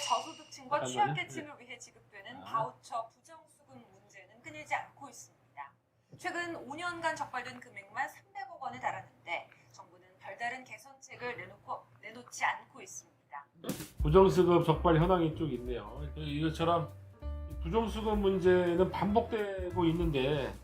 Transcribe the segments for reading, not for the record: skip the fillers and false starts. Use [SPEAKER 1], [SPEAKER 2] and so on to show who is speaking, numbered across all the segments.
[SPEAKER 1] 저소득층과 취약계층을 위해 지급되는 바우처 부정수급 문제는 끊이지 않고 있습니다. 최근 5년간 적발된 금액만 300억 원에 달하는데 정부는 별다른 개선책을 내놓지 않고 있습니다.
[SPEAKER 2] 부정수급 적발 현황이 쭉 있네요. 이것처럼 부정수급 문제는 반복되고 있는데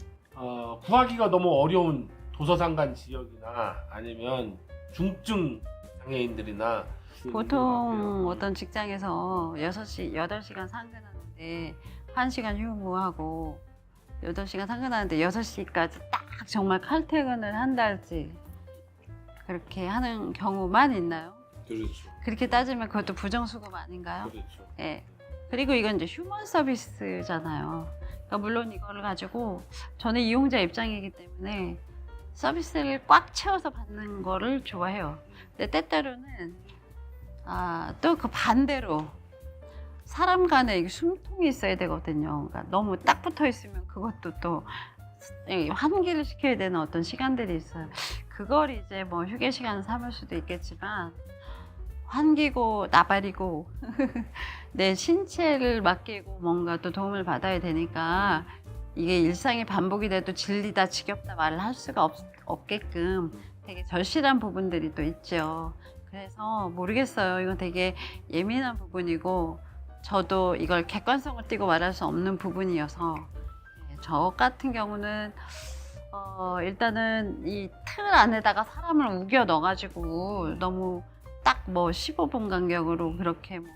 [SPEAKER 2] 구하기가 너무 어려운 도서상간 지역이나 아니면 중증 장애인들이나
[SPEAKER 3] 보통 어떤 직장에서 8시간 상근하는데 1시간 휴무하고 8시간 상근하는데 6시까지 딱 정말 칼퇴근을 한달치 그렇게 하는 경우만 있나요?
[SPEAKER 2] 그렇죠.
[SPEAKER 3] 그렇게 따지면 그것도 부정수급 아닌가요?
[SPEAKER 2] 그렇죠.
[SPEAKER 3] 예. 그리고 이건 이제 휴먼 서비스잖아요. 그러니까 물론 이거를 가지고 저는 이용자 입장이기 때문에 서비스를 꽉 채워서 받는 거를 좋아해요. 근데 때때로는 또 그 반대로 사람 간에 이게 숨통이 있어야 되거든요. 그러니까 너무 딱 붙어 있으면 그것도 또 환기를 시켜야 되는 어떤 시간들이 있어요. 그걸 이제 뭐 휴게 시간 삼을 수도 있겠지만 환기고 나발이고 내 신체를 맡기고 뭔가 또 도움을 받아야 되니까 이게 일상이 반복이 돼도 질리다 지겹다 말을 할 수가 없게끔 되게 절실한 부분들이 또 있죠. 그래서 모르겠어요. 이건 되게 예민한 부분이고 저도 이걸 객관성을 띠고 말할 수 없는 부분이어서 저 같은 경우는 일단은 이 틀 안에다가 사람을 우겨 넣어가지고 너무 딱 뭐 15분 간격으로 그렇게 뭐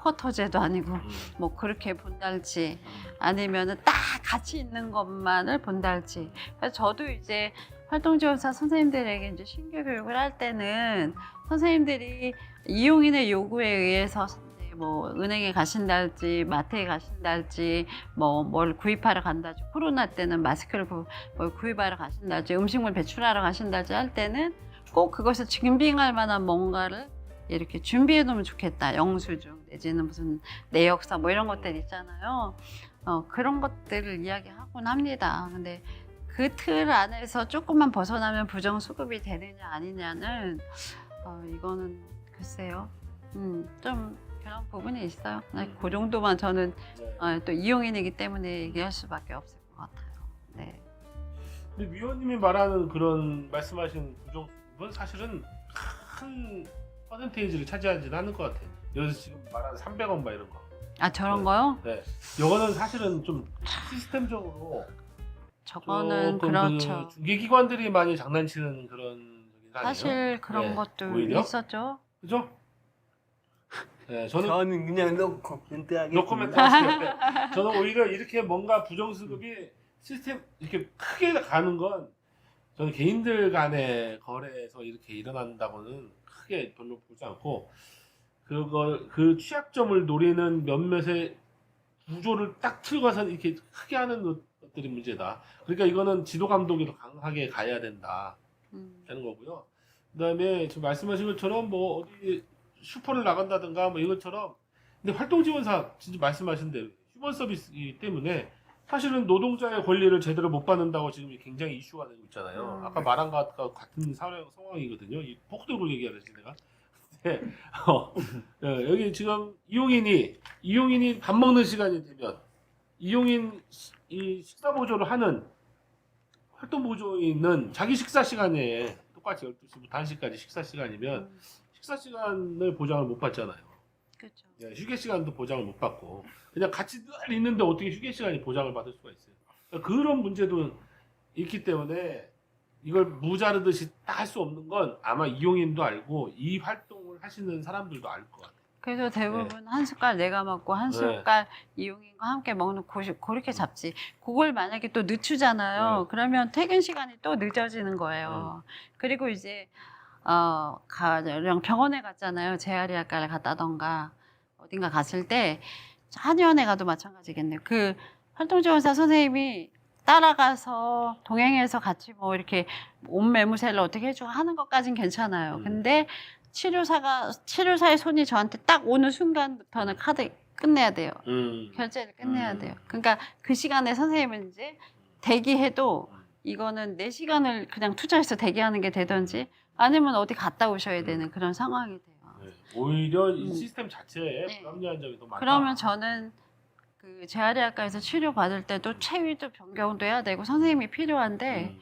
[SPEAKER 3] 쿼터제도 아니고 뭐 그렇게 본달지 아니면은 딱 같이 있는 것만을 본달지. 그래서 저도 이제 활동지원사 선생님들에게 이제 신규 교육을 할 때는 선생님들이 이용인의 요구에 의해서 뭐 은행에 가신달지 마트에 가신달지 뭐 뭘 구입하러 간다지 코로나 때는 마스크를 뭘 구입하러 가신달지 음식물 배출하러 가신달지 할 때는 꼭 그것을 증빙할 만한 뭔가를 이렇게 준비해 놓으면 좋겠다. 영수증 내지는 무슨 내역서 뭐 이런 것들 있잖아요. 그런 것들을 이야기하곤 합니다. 근데 그 틀 안에서 조금만 벗어나면 부정수급이 되느냐 아니냐는 이거는 글쎄요. 좀 그런 부분이 있어요. 그 정도만 저는 또 이용인이기 때문에 얘기할 수밖에 없을 것 같아요. 네.
[SPEAKER 2] 근데 위원님이 말하는 그런 말씀하신 부정수급은 사실은 큰 퍼센테이지를 차지하지는 않을 것 같아요. 여기서 지금 말하는 300원 막 이런 거.
[SPEAKER 3] 저런 거요?
[SPEAKER 2] 네. 이거는 사실은 좀 시스템적으로
[SPEAKER 3] 저거는
[SPEAKER 2] 조금
[SPEAKER 3] 그렇죠.
[SPEAKER 2] 그 중개기관들이 많이 장난치는 그런 적이 아니에요?
[SPEAKER 3] 사실 그런
[SPEAKER 2] 네.
[SPEAKER 3] 것도
[SPEAKER 2] 오히려?
[SPEAKER 3] 있었죠.
[SPEAKER 2] 그죠? 네, 저는
[SPEAKER 4] 그냥 넣고 멘트하게.
[SPEAKER 2] 노코멘트 하세요. 네. 저는 오히려 이렇게 뭔가 부정수급이 시스템 이렇게 크게 가는 건 저는 개인들 간의 거래에서 이렇게 일어난다고는 크게 별로 보지 않고 그 취약점을 노리는 몇몇의 구조를 딱 틀어서 이렇게 크게 하는 것들이 문제다. 그러니까 이거는 지도 감독이 더 강하게 가야 된다 하는 거고요. 그다음에 지금 말씀하신 것처럼 뭐 어디 슈퍼를 나간다든가 뭐 이것처럼 근데 활동지원사 진짜 말씀하신 대로 휴먼 서비스이기 때문에 사실은 노동자의 권리를 제대로 못 받는다고 지금 굉장히 이슈가 되고 있잖아요. 아까 말한 것과 같은 상황이거든요. 이 폭도로 얘기하듯이 내가. 네. 여기 지금 이용인이 밥 먹는 시간이 되면 이용인 이 식사 보조를 하는 활동 보조인은 자기 식사 시간에 똑같이 12시부터 1시까지 식사 시간이면 식사 시간을 보장을 못 받잖아요.
[SPEAKER 3] 그렇죠.
[SPEAKER 2] 휴게 시간도 보장을 못 받고 그냥 같이 늘 있는데 어떻게 휴게 시간이 보장을 받을 수가 있어요. 그러니까 그런 문제도 있기 때문에 이걸 무자르듯이 다 할 수 없는 건 아마 이용인도 알고 이 활동을 하시는 사람들도 알 것 같아요.
[SPEAKER 3] 그래서 대부분 한 숟갈 내가 먹고 한 숟갈 이용인과 함께 먹는 그렇게 잡지. 그걸 만약에 또 늦추잖아요. 그러면 퇴근 시간이 또 늦어지는 거예요. 그리고 이제 가령 병원에 갔잖아요. 재활의학과를 갔다던가 어딘가 갔을 때 한의원에 가도 마찬가지겠네요. 그 활동지원사 선생님이 따라가서 동행해서 같이 뭐 이렇게 옷 매무새를 어떻게 해주고 하는 것까진 괜찮아요. 근데 치료사의 손이 저한테 딱 오는 순간부터는 카드 끝내야 돼요. 결제를 끝내야 돼요. 그러니까 그 시간에 선생님은 이제 대기해도 이거는 내 시간을 그냥 투자해서 대기하는 게 되든지 아니면 어디 갔다 오셔야 되는 그런 상황이 돼요.
[SPEAKER 2] 네. 오히려 이
[SPEAKER 3] 음.
[SPEAKER 2] 시스템 자체에
[SPEAKER 3] 네.
[SPEAKER 2] 불합리한 점이 더 많다.
[SPEAKER 3] 그러면 저는 그 재활의학과에서 치료 받을 때도 체위도 변경도 해야 되고 선생님이 필요한데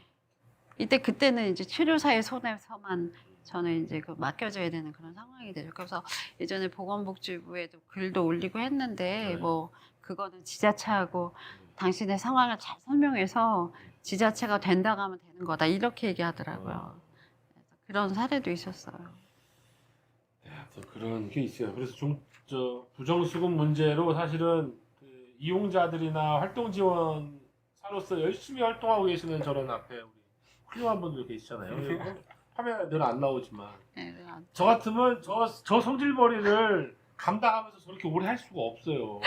[SPEAKER 3] 그때는 이제 치료사의 손에서만 저는 이제 그 맡겨져야 되는 그런 상황이 되죠. 그래서 예전에 보건복지부에도 글도 올리고 했는데
[SPEAKER 2] 네.
[SPEAKER 3] 뭐 그거는 지자체하고 당신의 상황을 잘 설명해서 지자체가 된다고 하면 되는 거다 이렇게 얘기하더라고요. 그래서 그런 사례도 있었어요.
[SPEAKER 2] 네, 또 그런 게 있어요. 그래서 부정수급 문제로 사실은 그 이용자들이나 활동 지원사로서 열심히 활동하고 계시는 저런 앞에 우리 훌륭한 분들 계시잖아요. 그리고 화면에 늘 안 나오지만
[SPEAKER 3] 네,
[SPEAKER 2] 저 같으면 저 성질머리를 감당하면서 저렇게 오래 할 수가 없어요.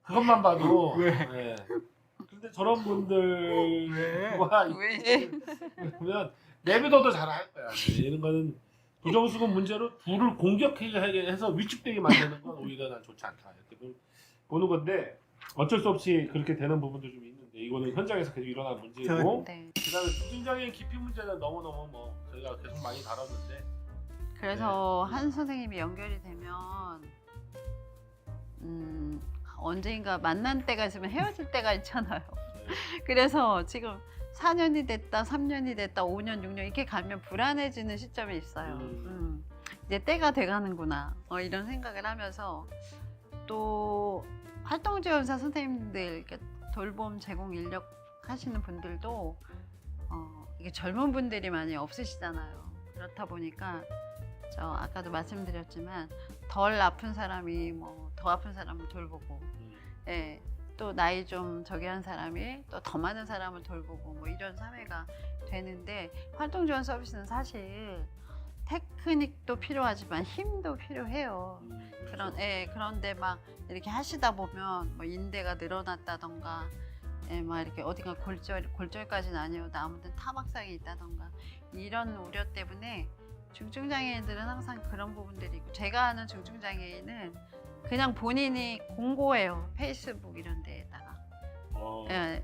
[SPEAKER 2] 그것만 봐도. 네. 근데 저런 분들과
[SPEAKER 3] 왜?
[SPEAKER 2] 그러면 내비둬도 잘할 거야. 이런 거는 부정수급 문제로 둘을 공격하게 해서 위축되게 만드는 건 오히려 난 좋지 않다. 이렇게 보는 건데 어쩔 수 없이 그렇게 되는 부분도 좀 있는데 이거는 현장에서 계속 일어나는 문제고
[SPEAKER 3] 네.
[SPEAKER 2] 그다음에 중증장애인 기피 문제는 너무너무 뭐 저희가 계속 많이 다뤘는데
[SPEAKER 3] 그래서 한 선생님이 연결이 되면 언젠가 만난 때가 있으면 헤어질 때가 있잖아요. 그래서 지금 4년이 됐다, 3년이 됐다, 5년, 6년 이렇게 가면 불안해지는 시점이 있어요. 이제 때가 돼가는구나 이런 생각을 하면서 또 활동지원사 선생님들 이렇게 돌봄 제공 인력 하시는 분들도 이게 젊은 분들이 많이 없으시잖아요. 그렇다 보니까 저 아까도 말씀드렸지만 덜 아픈 사람이 뭐 더 아픈 사람을 돌보고 예, 또 나이 좀 저기 한 사람이 또 더 많은 사람을 돌보고 뭐 이런 사회가 되는데 활동지원 서비스는 사실 테크닉도 필요하지만 힘도 필요해요. 그런데 막 이렇게 하시다 보면 뭐 인대가 늘어났다던가 막 이렇게 어딘가 골절까지는 아니어도 아무튼 타박상이 있다던가 이런 우려 때문에 중증장애인들은 항상 그런 부분들이 있고 제가 아는 중증장애인은 그냥 본인이 공고해요. 페이스북 이런 데에다가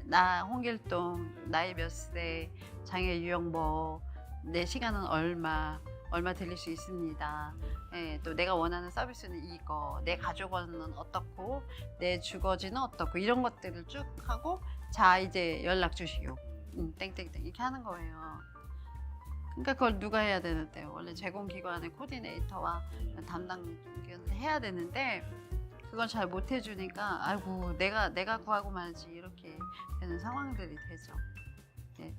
[SPEAKER 3] 나 홍길동 나이 몇 세 장애 유형 뭐 내 시간은 얼마 들릴 수 있습니다. 또 내가 원하는 서비스는 이거 내 가족원은 어떻고 내 주거지는 어떻고 이런 것들을 쭉 하고 자 이제 연락 주시오 땡땡땡 이렇게 하는 거예요. 그러니까 그걸 누가 해야 되는데요. 원래 제공기관의 코디네이터와 담당 기관을 해야 되는데 그걸 잘 못 해주니까 아이고 내가 구하고 말지 이렇게 되는 상황들이 되죠. 네.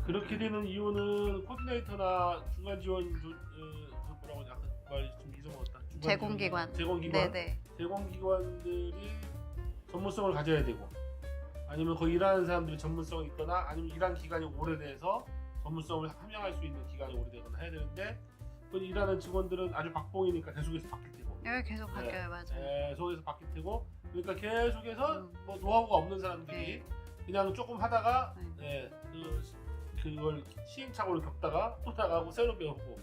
[SPEAKER 2] 그렇게 되는 이유는 코디네이터나 중간 지원 뭐라고 약간 말 좀 잊어먹었다.
[SPEAKER 3] 제공기관. 네네.
[SPEAKER 2] 제공기관들이 전문성을 가져야 되고 아니면 거기 일하는 사람들이 전문성이 있거나 아니면 일한 기간이 오래돼서 전문성을 함양할 수 있는 기간이 오래되거나 해야 되는데 그 일하는 직원들은 아주 박봉이니까 계속해서 바뀔 테고
[SPEAKER 3] 여기 계속 바뀌어요. 맞아요.
[SPEAKER 2] 계속해서 바뀔 테고 그러니까 계속해서 뭐 노하우가 없는 사람들이 그냥 조금 하다가 그걸 시행착오를 겪다가 또 나가고 새로 배우고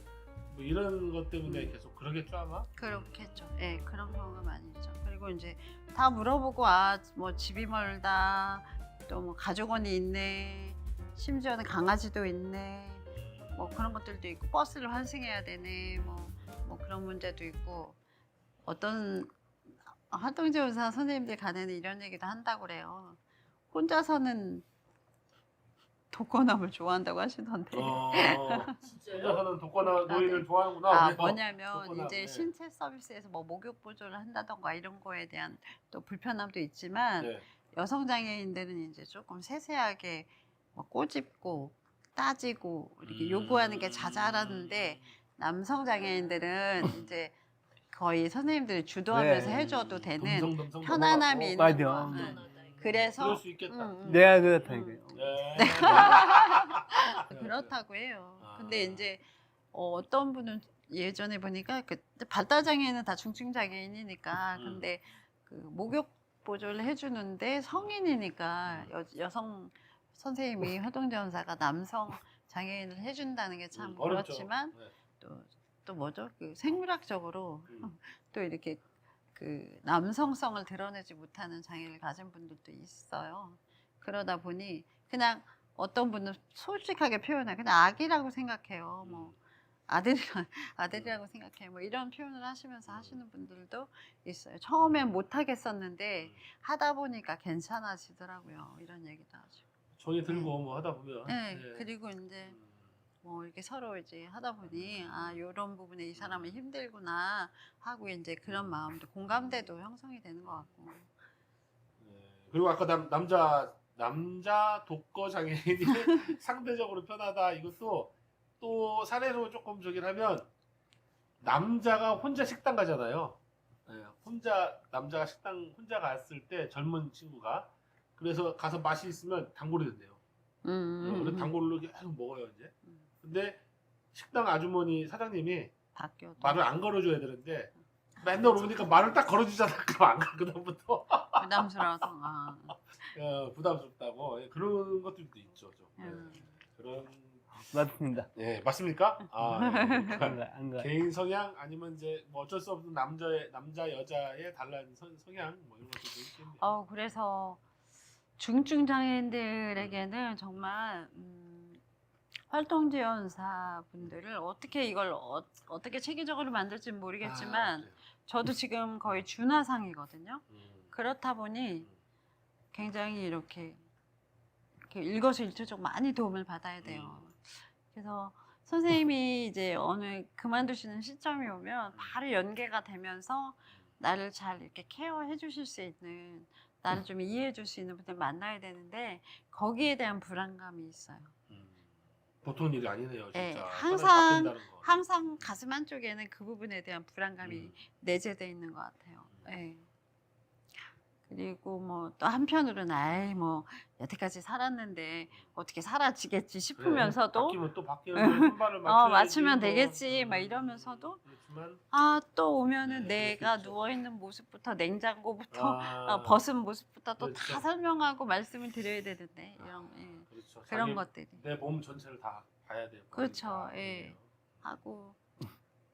[SPEAKER 2] 뭐 이런 것 때문에 계속 그러겠죠 아마?
[SPEAKER 3] 그렇겠죠. 예, 그런 경우가 많이 있죠. 그리고 이제 다 물어보고 뭐 집이 멀다, 또 뭐 가족원이 있네, 심지어는 강아지도 있네, 뭐 그런 것들도 있고 버스를 환승해야 되네, 뭐 그런 문제도 있고 어떤 활동지원사 선생님들 간에는 이런 얘기도 한다고 그래요. 혼자서는 독거남을 좋아한다고 하시던데.
[SPEAKER 2] 혼자서는 독거나 노인을 좋아하는구나.
[SPEAKER 3] 뭐냐면
[SPEAKER 2] 독거남,
[SPEAKER 3] 이제 신체 서비스에서 뭐 목욕 보조를 한다던가 이런 거에 대한 또 불편함도 있지만 여성 장애인들은 이제 조금 세세하게 뭐 꼬집고 따지고 이렇게 요구하는 게 자잘하는데 남성 장애인들은 이제 거의 선생님들이 주도하면서 해줘도 되는 편안함이 있는 거. 그래서
[SPEAKER 2] 그럴 수 있겠다.
[SPEAKER 4] 내가 그렇다니까요.
[SPEAKER 3] 그렇다고 해요. 근데 이제 어떤 분은 예전에 보니까 그 발달 장애인은 다 중증 장애인이니까 근데 그 목욕 보조를 해주는데 성인이니까 여성 선생님이 활동지원사가 남성 장애인을 해준다는 게 참 그렇지만 또 뭐죠? 그 생물학적으로 또 이렇게 그 남성성을 드러내지 못하는 장애를 가진 분들도 있어요. 그러다 보니 그냥 어떤 분은 솔직하게 표현해 그냥 악이라고 생각해요. 뭐 아들이라고 생각해. 뭐 이런 표현을 하시면서 하시는 분들도 있어요. 처음엔 못 하겠었는데 하다 보니까 괜찮아지더라고요. 이런 얘기도 하죠.
[SPEAKER 2] 정이 들고 뭐 하다 보면.
[SPEAKER 3] 네,
[SPEAKER 2] 네.
[SPEAKER 3] 그리고 이제 뭐 이렇게 서로 이제 하다 보니 아 이런 부분에 이 사람은 힘들구나 하고 이제 그런 마음도 공감대도 형성이 되는 것 같고.
[SPEAKER 2] 네. 그리고 아까 남자 독거 장애인이 상대적으로 편하다 이것도 또 사례로 조금 저기를 하면 남자가 혼자 식당 가잖아요. 네, 남자가 식당 혼자 갔을 때 젊은 친구가 그래서 가서 맛이 있으면 단골이 된대요. 그래서 단골로 계속 먹어요 이제. 근데 식당 아주머니 사장님이
[SPEAKER 3] 바뀌어도
[SPEAKER 2] 말을 안 걸어줘야 되는데 맨날 오니까 말을 딱 걸어주잖아. 그럼 안 가. 그다음부터
[SPEAKER 3] 부담스러워서 아.
[SPEAKER 2] 부담스럽다고. 예, 그런 것들도 있죠. 좀. 예, 그런
[SPEAKER 4] 맞습니다.
[SPEAKER 2] 네 맞습니까? 아, 예, 그러니까
[SPEAKER 4] 안 가.
[SPEAKER 2] 개인 성향 아니면 이제 뭐 어쩔 수 없는 남자 여자의 다른 성향 뭐 이런 것들도 있겠네요.
[SPEAKER 3] 그래서 중증 장애인들에게는 정말 활동 지원사 분들을 어떻게 이걸 어떻게 체계적으로 만들지 모르겠지만
[SPEAKER 2] 그래요.
[SPEAKER 3] 저도 지금 거의 준하상이거든요.
[SPEAKER 2] 음,
[SPEAKER 3] 그렇다 보니 굉장히 이렇게 일거수일투족 많이 도움을 받아야 돼요. 그래서 선생님이 이제 어느 그만두시는 시점이 오면 바로 연계가 되면서 나를 잘 이렇게 케어해 주실 수 있는, 나를 좀 이해해 줄 수 있는 분들 만나야 되는데 거기에 대한 불안감이 있어요.
[SPEAKER 2] 보통 일이 아니네요. 진짜.
[SPEAKER 3] 네,
[SPEAKER 2] 바뀐다는 거.
[SPEAKER 3] 항상 가슴 한쪽에는 그 부분에 대한 불안감이 내재되어 있는 것 같아요. 네. 그리고 뭐 또 한편으로는 아이 뭐 여태까지 살았는데 어떻게 사라지겠지 싶으면서도
[SPEAKER 2] 그래, 바뀌면 또 바뀌는 손발을 맞춰야지.
[SPEAKER 3] 맞추면 되겠지 막 이러면서도
[SPEAKER 2] 그렇지만
[SPEAKER 3] 또 오면은
[SPEAKER 2] 네,
[SPEAKER 3] 내가
[SPEAKER 2] 그렇겠죠.
[SPEAKER 3] 누워있는 모습부터 냉장고부터 벗은 모습부터 또 다
[SPEAKER 2] 그렇죠.
[SPEAKER 3] 설명하고 말씀을 드려야 되는데 이런
[SPEAKER 2] 그렇죠.
[SPEAKER 3] 그런 것들이
[SPEAKER 2] 내 몸 전체를 다 봐야 돼요.
[SPEAKER 3] 그렇죠. 예. 하고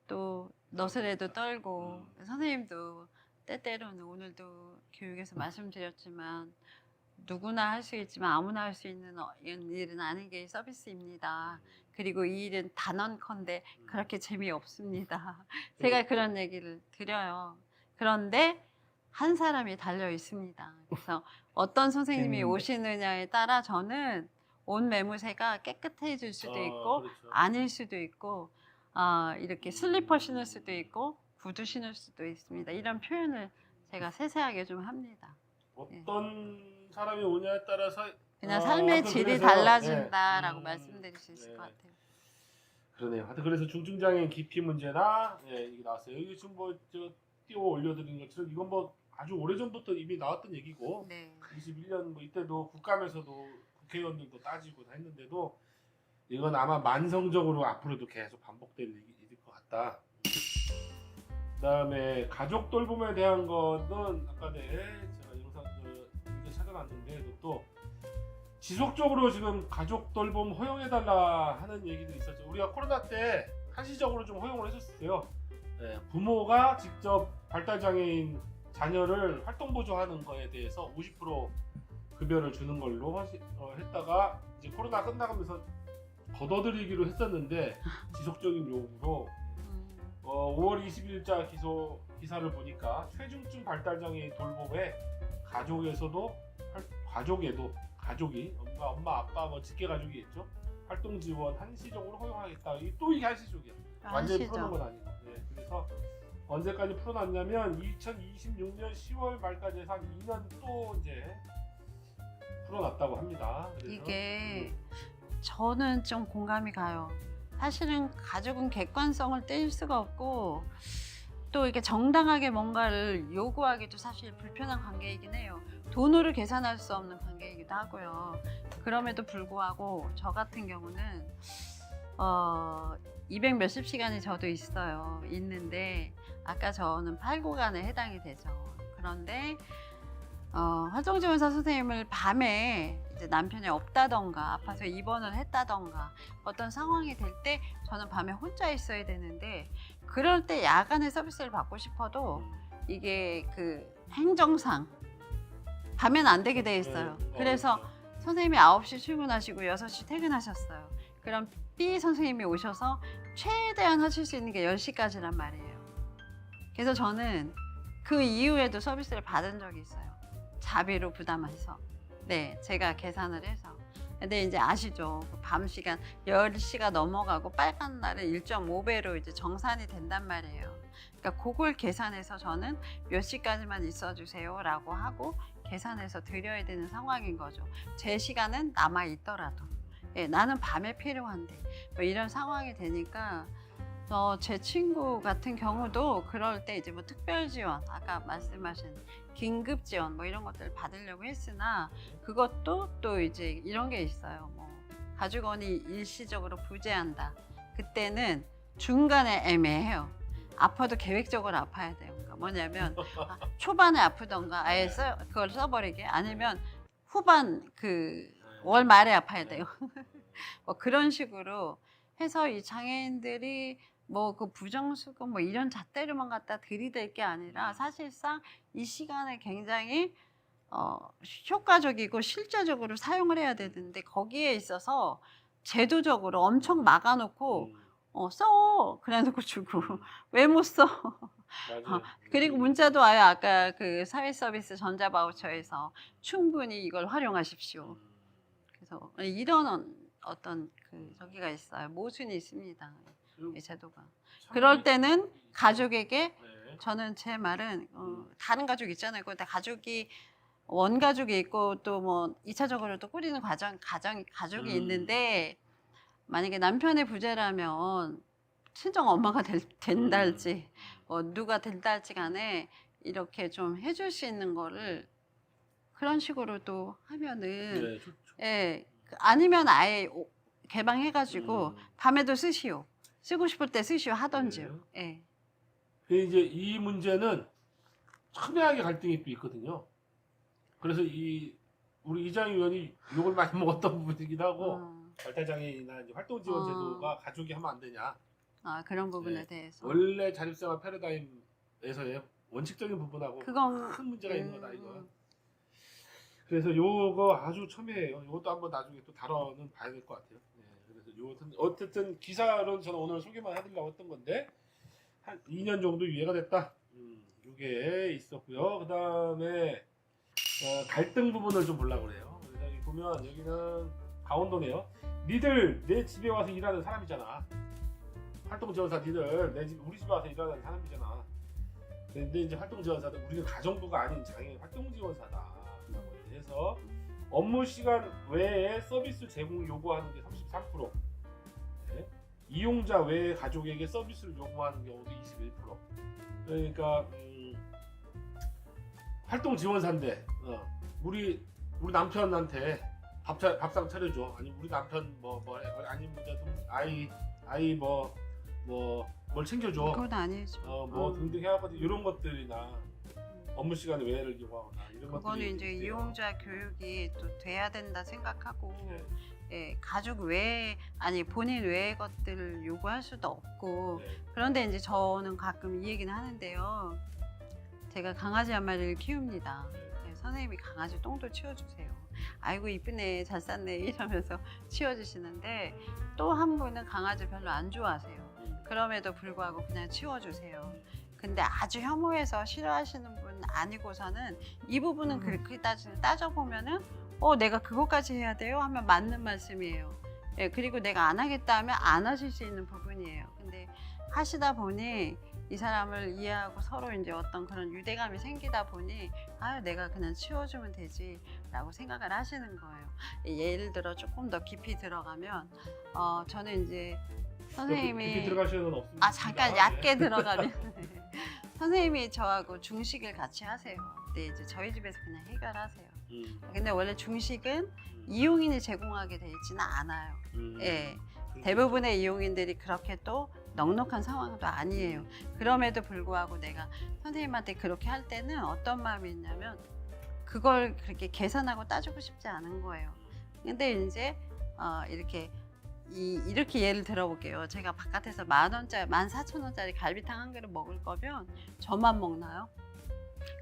[SPEAKER 3] 또 너스레도 떨고 선생님도 때때로는 오늘도 교육에서 말씀드렸지만 누구나 할 수 있지만 아무나 할 수 있는 일은 아닌 게 서비스입니다. 그리고 이 일은 단언컨대 그렇게 재미없습니다. 제가 그런 얘기를 드려요. 그런데 한 사람이 달려 있습니다. 그래서 어떤 선생님이
[SPEAKER 4] 재밌는데.
[SPEAKER 3] 오시느냐에 따라 저는 온 매무새가 깨끗해질 수도 있고
[SPEAKER 2] 그렇죠.
[SPEAKER 3] 아닐 수도 있고 이렇게 슬리퍼 신을 수도 있고 구두 신을 수도 있습니다. 이런 표현을 제가 세세하게 좀 합니다.
[SPEAKER 2] 어떤 사람이 오냐에 따라서
[SPEAKER 3] 그냥 삶의
[SPEAKER 2] 하여튼
[SPEAKER 3] 질이
[SPEAKER 2] 그래서,
[SPEAKER 3] 달라진다라고
[SPEAKER 2] 네.
[SPEAKER 3] 말씀드릴 수 있을
[SPEAKER 2] 네.
[SPEAKER 3] 것 같아요.
[SPEAKER 2] 그러네요. 하여튼 그래서 중증장애인 기피 문제나 이게 나왔어요. 여기 지금 뭐 띄워 올려드린 것처럼 이건 뭐 아주 오래전부터 이미 나왔던 얘기고
[SPEAKER 3] 네.
[SPEAKER 2] 21년 뭐 이때도 국감에서도 국회의원들도 따지고 다 했는데도 이건 아마 만성적으로 앞으로도 계속 반복될 일일 것 같다. 그다음에 가족 돌봄에 대한 거는 아까 제가 영상 이렇게 찾아놨는데 또 지속적으로 지금 가족 돌봄 허용해달라 하는 얘기도 있었죠. 우리가 코로나 때 한시적으로 좀 허용을 해줬어요. 부모가 직접 발달장애인 자녀를 활동보조하는 거에 대해서 50% 급여를 주는 걸로 했다가 이제 코로나 끝나가면서 걷어들이기로 했었는데 지속적인 요구로 5월 20일자 기사를 보니까 최중증 발달장애인 돌봄에 가족이 엄마 아빠 뭐 직계 가족이 있죠. 활동 지원 한시적으로 허용하겠다. 또 이게 한시적이야. 완전히 풀어놓은 건 아니고. 그래서 언제까지 풀어놨냐면 2026년 10월 말까지 해서 한 2년 또 이제 풀어놨다고 합니다. 그래서
[SPEAKER 3] 이게 저는 좀 공감이 가요. 사실은 가족은 객관성을 뗄 수가 없고 또 이렇게 정당하게 뭔가를 요구하기도 사실 불편한 관계이긴 해요. 돈으로 계산할 수 없는 관계이기도 하고요. 그럼에도 불구하고 저 같은 경우는 200 몇십 시간이 저도 있는데 아까 저는 8구간에 해당이 되죠. 그런데 활동지원사 선생님을 밤에 이제 남편이 없다던가 아파서 입원을 했다던가 어떤 상황이 될 때 저는 밤에 혼자 있어야 되는데 그럴 때 야간에 서비스를 받고 싶어도 이게 그 행정상 밤에는 안 되게 돼 있어요. 그래서 선생님이 9시 출근하시고 6시 퇴근하셨어요. 그럼 B 선생님이 오셔서 최대한 하실 수 있는 게 10시까지란 말이에요. 그래서 저는 그 이후에도 서비스를 받은 적이 있어요. 자비로 부담해서. 네, 제가 계산을 해서. 근데 이제 아시죠? 그 밤 시간 10시가 넘어가고 빨간 날은 1.5배로 이제 정산이 된단 말이에요. 그러니까 그걸 계산해서 저는 몇 시까지만 있어주세요 라고 하고 계산해서 드려야 되는 상황인 거죠. 제 시간은 남아 있더라도. 예, 나는 밤에 필요한데 뭐 이런 상황이 되니까 제 친구 같은 경우도 그럴 때 이제 뭐 특별 지원, 아까 말씀하신 긴급 지원 뭐 이런 것들을 받으려고 했으나 그것도 또 이제 이런 게 있어요. 뭐 가족원이 일시적으로 부재한다. 그때는 중간에 애매해요. 아파도 계획적으로 아파야 돼요. 그러니까 뭐냐면 초반에 아프던가 아예 그걸 써버리게 아니면 후반 그 월 말에 아파야 돼요. 뭐 그런 식으로 해서 이 장애인들이 뭐 그 부정수급 뭐 이런 잣대로만 갖다 들이댈 게 아니라 사실상 이 시간을 굉장히 효과적이고 실제적으로 사용을 해야 되는데 거기에 있어서 제도적으로 엄청 막아놓고 써 그래놓고 주고 왜 못 써? 그리고 문자도 와요. 아까 그 사회서비스 전자바우처에서 충분히 이걸 활용하십시오. 그래서 이런 어떤 그 저기가 있어요. 모순이 있습니다. 이 제도가. 그럴 때는 가족에게 저는 제 말은 다른 가족 있잖아요. 근데 가족이 원가족이 있고 또 뭐 2차적으로 또 꾸리는 가족이 있는데 만약에 남편의 부재라면 친정 엄마가 된달지 누가 된달지 간에 이렇게 좀 해줄 수 있는 거를 그런 식으로 또 하면은 예, 아니면 아예 개방해가지고 밤에도 쓰시오. 쓰고 싶을 때 쓰시오 하던지요. 예.
[SPEAKER 2] 이제 이 문제는 첨예하게 갈등이 또 있거든요. 그래서 우리 이장희 의원이 욕을 많이 먹었던 부분이기도 하고 발달장애인이나 이제 활동지원 제도가 가족이 하면 안 되냐.
[SPEAKER 3] 그런 부분에 대해서.
[SPEAKER 2] 원래 자립생활 패러다임에서의 원칙적인 부분하고
[SPEAKER 3] 그건
[SPEAKER 2] 큰 문제가 있는 거다 이거. 그래서 요거 아주 첨예해요. 이것도 한번 나중에 또 다뤄는 봐야 될 것 같아요. 그래서 요것은 어쨌든 기사로는 저는 오늘 소개만 해드리려고 했던 건데 한 2년 정도 유예가 됐다. 이게 있었고요. 그 다음에 갈등 부분을 좀 보려고 그래요. 그래서 여기 보면 여기는 강원도네요. 니들 내 집에 와서 일하는 사람이잖아. 활동지원사 니들 우리 집에 와서 일하는 사람이잖아. 근데 이제 활동지원사들 우리는 가정부가 아닌 장애인 활동지원사다. 해서 업무 시간 외에 서비스 제공 요구하는 게 33%, 이용자 외에 가족에게 서비스를 요구하는 경우도 21%. 그러니까 활동 지원사인데 우리 남편한테 밥상 차려줘. 아니 우리 남편 아니면 아이 뭘 챙겨줘.
[SPEAKER 3] 그건 아니죠.
[SPEAKER 2] 등등 해가지고 이런 것들이나 업무 시간 외를 요구하거나 이런 것들이
[SPEAKER 3] 그거는 이제
[SPEAKER 2] 있어요.
[SPEAKER 3] 이용자 교육이 또 돼야 된다 생각하고 예, 가족 외에 본인 외의 것들을 요구할 수도 없고 그런데 이제 저는 가끔 이 얘기는 하는데요. 제가 강아지 한 마리를 키웁니다. 선생님이 강아지 똥도 치워주세요. 아이고 이쁘네 잘 쌌네 이러면서 치워주시는데 또 한 분은 강아지 별로 안 좋아하세요. 그럼에도 불구하고 그냥 치워주세요. 근데 아주 혐오해서 싫어하시는 분 아니고서는 이 부분은 그렇게 따져보면은 내가 그것까지 해야 돼요? 하면 맞는 말씀이에요. 예, 그리고 내가 안 하겠다 하면 안 하실 수 있는 부분이에요. 근데 하시다 보니 이 사람을 이해하고 서로 이제 어떤 그런 유대감이 생기다 보니 내가 그냥 치워주면 되지 라고 생각을 하시는 거예요. 예를 들어 조금 더 깊이 들어가면 저는 이제 선생님이
[SPEAKER 2] 깊이 들어가실 수는 없습니다.
[SPEAKER 3] 잠깐 얕게 들어가면 선생님이 저하고 중식을 같이 하세요. 근데 이제 저희 집에서 그냥 해결하세요. 근데 원래 중식은 이용인이 제공하게 돼 있지는 않아요. 예, 대부분의 이용인들이 그렇게 또 넉넉한 상황도 아니에요. 그럼에도 불구하고 내가 선생님한테 그렇게 할 때는 어떤 마음이 있냐면 그걸 그렇게 계산하고 따지고 싶지 않은 거예요. 근데 이제 이렇게 예를 들어볼게요. 제가 바깥에서 14,000원짜리 갈비탕 한 그릇 먹을 거면 저만 먹나요?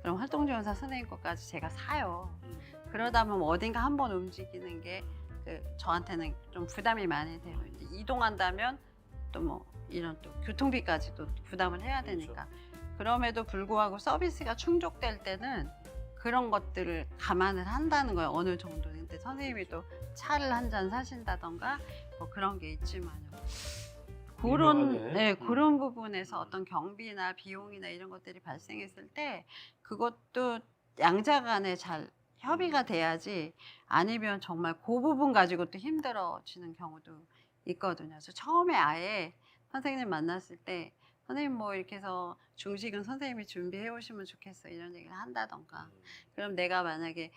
[SPEAKER 3] 그럼 활동지원사 선생님 것까지 제가 사요. 그러다 보면 어딘가 한번 움직이는 게 저한테는 좀 부담이 많이 돼요. 이제 이동한다면 또 뭐 이런 또 교통비까지도 부담을 해야 되니까. 그럼에도 불구하고 서비스가 충족될 때는 그런 것들을 감안을 한다는 거예요. 어느 정도는. 근데 선생님이 또 차를 한 잔 사신다던가 뭐 그런 게 있지만요. 그런
[SPEAKER 2] 유명하네.
[SPEAKER 3] 그런 부분에서 어떤 경비나 비용이나 이런 것들이 발생했을 때 그것도 양자 간에 잘 협의가 돼야지, 아니면 정말 그 부분 가지고 또 힘들어지는 경우도 있거든요. 그래서 처음에 아예 선생님 만났을 때 선생님 뭐 이렇게 해서 중식은 선생님이 준비해 오시면 좋겠어 이런 얘기를 한다던가. 그럼 내가 만약에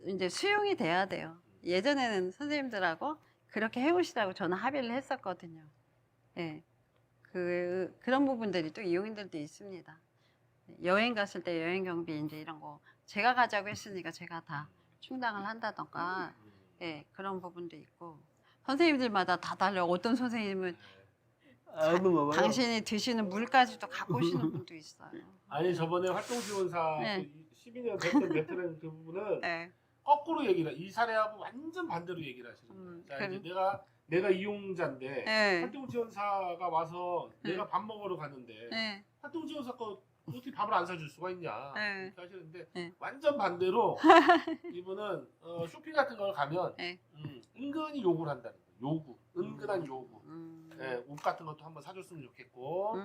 [SPEAKER 3] 이제 수용이 돼야 돼요. 예전에는 선생님들하고 그렇게 해오시라고 저는 합의를 했었거든요. 예. 그런 부분들이 또 이용인들도 있습니다. 여행 갔을 때 여행 경비 이제 이런 거 제가 가자고 했으니까 제가 다 충당을 한다던가. 예, 그런 부분도 있고. 선생님들마다 다 달라요. 어떤 선생님은 당신이 드시는 물까지도 갖고 오시는 분도 있어요.
[SPEAKER 2] 아니 저번에 활동지원사
[SPEAKER 3] 네.
[SPEAKER 2] 12년 됐던 베테랑 그 부분은
[SPEAKER 3] 네.
[SPEAKER 2] 거꾸로 얘기를 이 사례하고 완전 반대로 얘기를 하시는 거예요. 자, 이제 내가 이용자인데
[SPEAKER 3] 네.
[SPEAKER 2] 활동지원사가 와서
[SPEAKER 3] 네.
[SPEAKER 2] 내가 밥 먹으러 갔는데
[SPEAKER 3] 네.
[SPEAKER 2] 활동지원사가 어떻게 밥을 안 사줄 수가 있냐
[SPEAKER 3] 네.
[SPEAKER 2] 이렇게 하시는데
[SPEAKER 3] 네.
[SPEAKER 2] 완전 반대로 이분은 쇼핑 같은 걸 가면
[SPEAKER 3] 네.
[SPEAKER 2] 은근히 요구를 한다는 거예요. 은근한 요구. 네, 옷 같은 것도 한번 사줬으면 좋겠고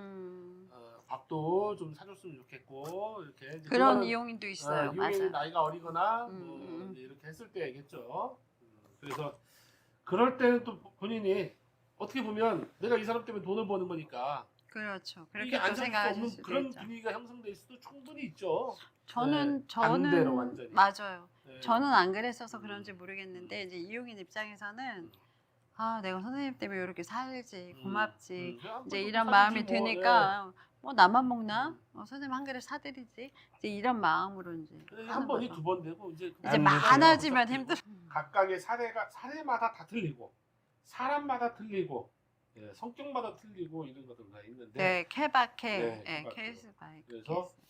[SPEAKER 2] 밥도 좀 사줬으면 좋겠고 이렇게 이제
[SPEAKER 3] 그런
[SPEAKER 2] 그거는,
[SPEAKER 3] 이용인도 있어요.
[SPEAKER 2] 이용인이
[SPEAKER 3] 맞아요.
[SPEAKER 2] 나이가 어리거나 뭐 이제 이렇게 했을 때겠죠. 그래서 그럴 때는 또 본인이 어떻게 보면 내가 이 사람 때문에 돈을 버는 거니까
[SPEAKER 3] 그렇죠.
[SPEAKER 2] 이게
[SPEAKER 3] 그렇게 또
[SPEAKER 2] 안전할 수
[SPEAKER 3] 생각하실
[SPEAKER 2] 없는
[SPEAKER 3] 수도
[SPEAKER 2] 그런
[SPEAKER 3] 있죠.
[SPEAKER 2] 분위기가 형성될 수도 충분히 있죠.
[SPEAKER 3] 저는
[SPEAKER 2] 반대로 완전히.
[SPEAKER 3] 맞아요.
[SPEAKER 2] 네.
[SPEAKER 3] 저는 안 그랬어서 그런지 모르겠는데 이제 이용인 입장에서는 아 내가 선생님 때문에 이렇게 살지 고맙지 이제 이런 마음이 드니까 뭐 나만 먹나 선생님 한 그릇 사드리지 이제 이런 마음으로 이제
[SPEAKER 2] 한 번이 두 번 되고 이제
[SPEAKER 3] 많아지면 힘들어.
[SPEAKER 2] 각각의 사례마다 다 틀리고 사람마다 틀리고 성격마다 틀리고 이런 것들 다 있는데
[SPEAKER 3] 네, 케바케,
[SPEAKER 2] 네,
[SPEAKER 3] 네,
[SPEAKER 2] 케바케.
[SPEAKER 3] 케이스 바이
[SPEAKER 2] 그래서
[SPEAKER 3] 케이스.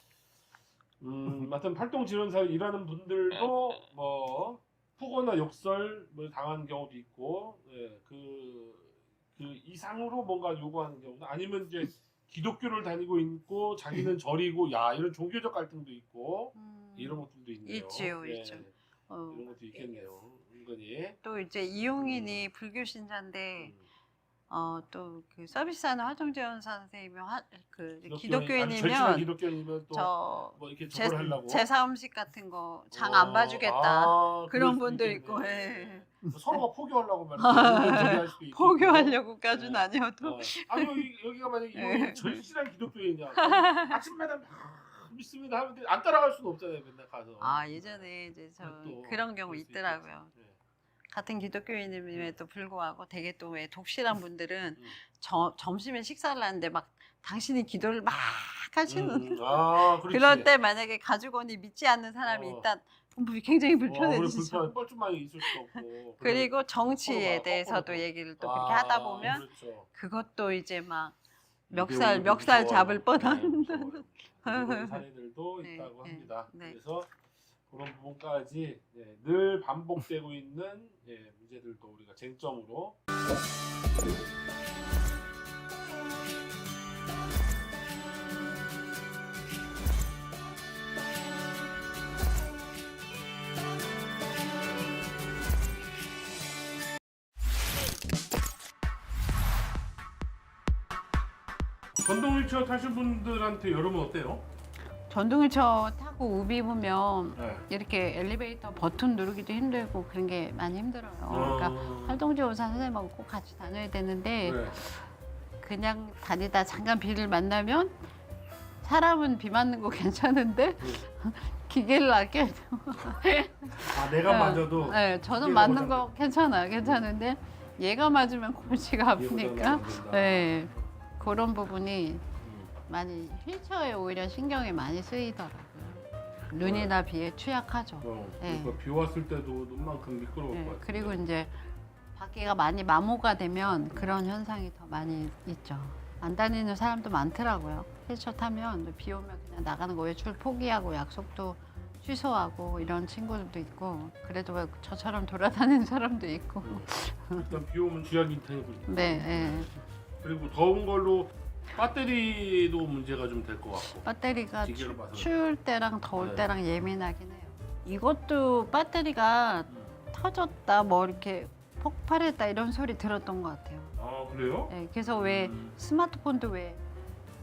[SPEAKER 2] 하여튼 활동 지원사 일하는 분들도 뭐 폭언이나 욕설 뭐 당한 경우도 있고 그 이상으로 뭔가 요구하는 경우도 아니면 이제 기독교를 다니고 있고 자기는 절이고 야 이런 종교적 갈등도 있고 이런 것들도 있네요.
[SPEAKER 3] 있지요, 있죠.
[SPEAKER 2] 이런 것도 있겠네요. 은근히
[SPEAKER 3] 또 이제 이용인이 불교 신자인데 또 그 서비스하는 활동지원사 선생님이 기독교인이면
[SPEAKER 2] 기독교인이면 또 뭐 이렇게 저걸 하려고
[SPEAKER 3] 제사 음식 같은 거 장 안 봐주겠다 그런 분도 있고
[SPEAKER 2] 서로가 포교하려고 말이야.
[SPEAKER 3] 포교하려고까지는 아니어도
[SPEAKER 2] 아니 여기가 만약에 절실한 기독교인이야 아침마다 막 믿습니다 하면 안 따라갈 수는 없잖아요. 맨날 가서
[SPEAKER 3] 예전에 이제 저
[SPEAKER 2] 또
[SPEAKER 3] 그런 경우 있더라고요. 같은 기독교인임에도 불구하고 되게 또 왜 독실한 분들은 점심에 식사를 하는데 막 당신이 기도를 막 하시는 그럴 때 만약에 가족원이 믿지 않는 사람이 있다 굉장히 불편해지죠.
[SPEAKER 2] 뻘쭘하게 있을 수 없고
[SPEAKER 3] 그리고 정치에 대해서도 얘기를 또 그렇게 하다 보면
[SPEAKER 2] 그렇죠.
[SPEAKER 3] 그것도 이제 막 멱살 잡을 뻔한
[SPEAKER 2] 그런 사례들도
[SPEAKER 3] 네,
[SPEAKER 2] 있다고
[SPEAKER 3] 네,
[SPEAKER 2] 합니다.
[SPEAKER 3] 네.
[SPEAKER 2] 그래서 그런 부분까지 늘 반복되고 있는 문제들도 우리가 쟁점으로 전동 휠체어 타신 분들한테 여름은 어때요?
[SPEAKER 3] 전동 휠체어 타고 우비 보면
[SPEAKER 2] 네.
[SPEAKER 3] 이렇게 엘리베이터 버튼 누르기도 힘들고 그런 게 많이 힘들어요. 그러니까 활동지원사 선생님하고 꼭 같이 다녀야 되는데 그냥 다니다 잠깐 비를 만나면 사람은 비 맞는 거 괜찮은데 기계를 아껴야 돼요.
[SPEAKER 2] 내가 맞아도
[SPEAKER 3] 네, 저는 맞는 거 괜찮아요. 괜찮은데 얘가 맞으면 골치가 아프니까 네, 그런 부분이 많이 휠체어에 오히려 신경이 많이 쓰이더라고요. 눈이나 비에 취약하죠.
[SPEAKER 2] 그러니까 비 왔을 때도 눈만큼 미끄러울 것 같아요.
[SPEAKER 3] 그리고 이제 밖에가 많이 마모가 되면 그런 현상이 더 많이 있죠. 안 다니는 사람도 많더라고요. 휠체어 타면 비 오면 그냥 나가는 거 외출 포기하고 약속도 취소하고 이런 친구들도 있고 그래도 왜 저처럼 돌아다니는 사람도 있고
[SPEAKER 2] 일단 비 오면 쥐약 인터넷을
[SPEAKER 3] 네.
[SPEAKER 2] 그리고 더운 걸로 배터리도 문제가 좀 될 것 같고.
[SPEAKER 3] 배터리가
[SPEAKER 2] 기계로 봐서는.
[SPEAKER 3] 추울 때랑 더울
[SPEAKER 2] 네.
[SPEAKER 3] 때랑 예민하긴 해요. 이것도 배터리가 터졌다 뭐 이렇게 폭발했다 이런 소리 들었던 것 같아요.
[SPEAKER 2] 아 그래요?
[SPEAKER 3] 네, 그래서 왜 스마트폰도 왜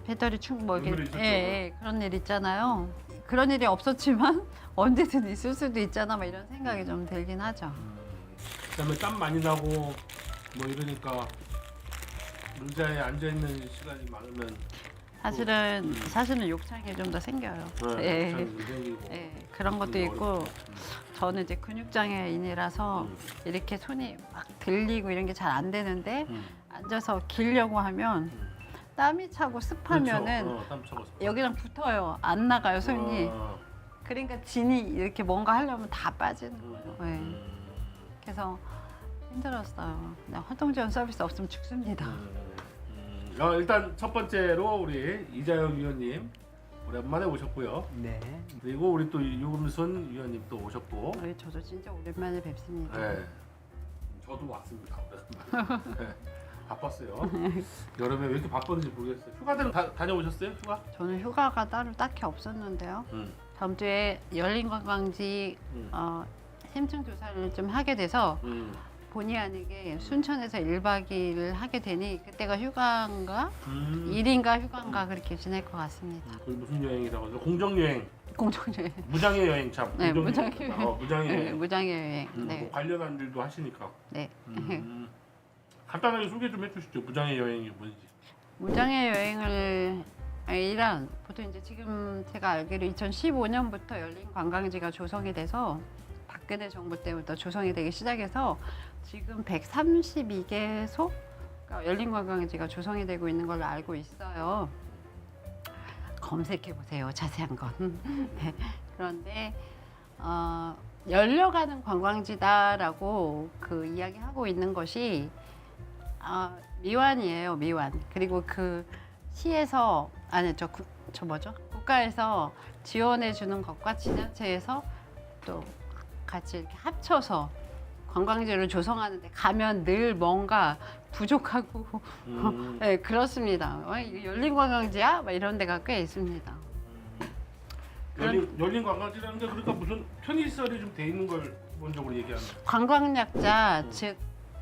[SPEAKER 3] 배터리 뭐
[SPEAKER 2] 그런
[SPEAKER 3] 이렇게
[SPEAKER 2] 일 있었죠.
[SPEAKER 3] 그런 일 있잖아요. 그런 일이 없었지만 언제든 있을 수도 있잖아 막 이런 생각이 좀 들긴 하죠.
[SPEAKER 2] 그다음에 땀 많이 나고 뭐 이러니까 의자에 앉아 있는 시간이 많으면
[SPEAKER 3] 사실은 욕창이 좀 더 생겨요. 예.
[SPEAKER 2] 좀 생기고.
[SPEAKER 3] 예, 그런 것도
[SPEAKER 2] 그게
[SPEAKER 3] 있고
[SPEAKER 2] 어렵죠.
[SPEAKER 3] 저는 이제 근육장애인이라서 이렇게 손이 막 들리고 이런 게 잘 안 되는데 앉아서 기려고 하면 땀이 차고 습하면은
[SPEAKER 2] 그렇죠. 땀 차고 습하고.
[SPEAKER 3] 여기랑 붙어요. 안 나가요, 손이.
[SPEAKER 2] 아,
[SPEAKER 3] 그러니까 진이 이렇게 뭔가 하려면 다 빠지는 거예요. 예.
[SPEAKER 2] 음.
[SPEAKER 3] 그래서 힘들었어요. 그냥 활동 지원 서비스 없으면 죽습니다.
[SPEAKER 2] 일단 첫 번째로 우리 이자영 위원님 오랜만에 오셨고요.
[SPEAKER 4] 네.
[SPEAKER 2] 그리고 우리 또 유금순 위원님 또 오셨고.
[SPEAKER 3] 저도 진짜 오랜만에 뵙습니다.
[SPEAKER 2] 네. 저도 왔습니다. 오랜만에. 네. 바빴어요. 여름에 왜 이렇게 바빴는지 모르겠어요. 휴가들은 다녀오셨어요? 휴가?
[SPEAKER 3] 저는 휴가가 따로 딱히 없었는데요. 다음 주에 열린관광지 심층 조사를 좀 하게 돼서 본의 아니게 순천에서 1박 2일 하게 되니 그때가 휴가인가? 일인가 휴가인가 그렇게 지낼 것 같습니다.
[SPEAKER 2] 거기 무슨 여행이라고 하죠? 공정여행.
[SPEAKER 3] 공정여행.
[SPEAKER 2] 무장의 여행 참.
[SPEAKER 3] 네,
[SPEAKER 2] 공정여행.
[SPEAKER 3] 무장의 여행.
[SPEAKER 2] 무장의
[SPEAKER 3] 네,
[SPEAKER 2] 여행.
[SPEAKER 3] 무장의 여행.
[SPEAKER 2] 뭐
[SPEAKER 3] 네.
[SPEAKER 2] 관련한 일도 하시니까.
[SPEAKER 3] 네.
[SPEAKER 2] 간단하게 소개 좀 해주시죠. 무장의 여행이 뭔지.
[SPEAKER 3] 무장의 여행을 이란 보통 이제 지금 제가 알기로 2015년부터 열린 관광지가 조성이 돼서 박근혜 정부 때부터 조성이 되기 시작해서 지금 132개소 열린 관광지가 조성이 되고 있는 걸로 알고 있어요. 검색해 보세요. 자세한 건. 네. 그런데 열려가는 관광지다라고 그 이야기하고 있는 것이 미완이에요. 미완. 그리고 그 시에서 저 뭐죠? 국가에서 지원해 주는 것과 지자체에서 또 같이 이렇게 합쳐서 관광지를 조성하는데 가면 늘 뭔가 부족하고 네, 그렇습니다. 이거 열린 관광지야? 막 이런 데가 꽤 있습니다.
[SPEAKER 2] 열린 관광지라는 게 그러니까 무슨 편의시설이 좀 돼 있는 걸 기본적으로 얘기하는 거예요.
[SPEAKER 3] 관광약자 즉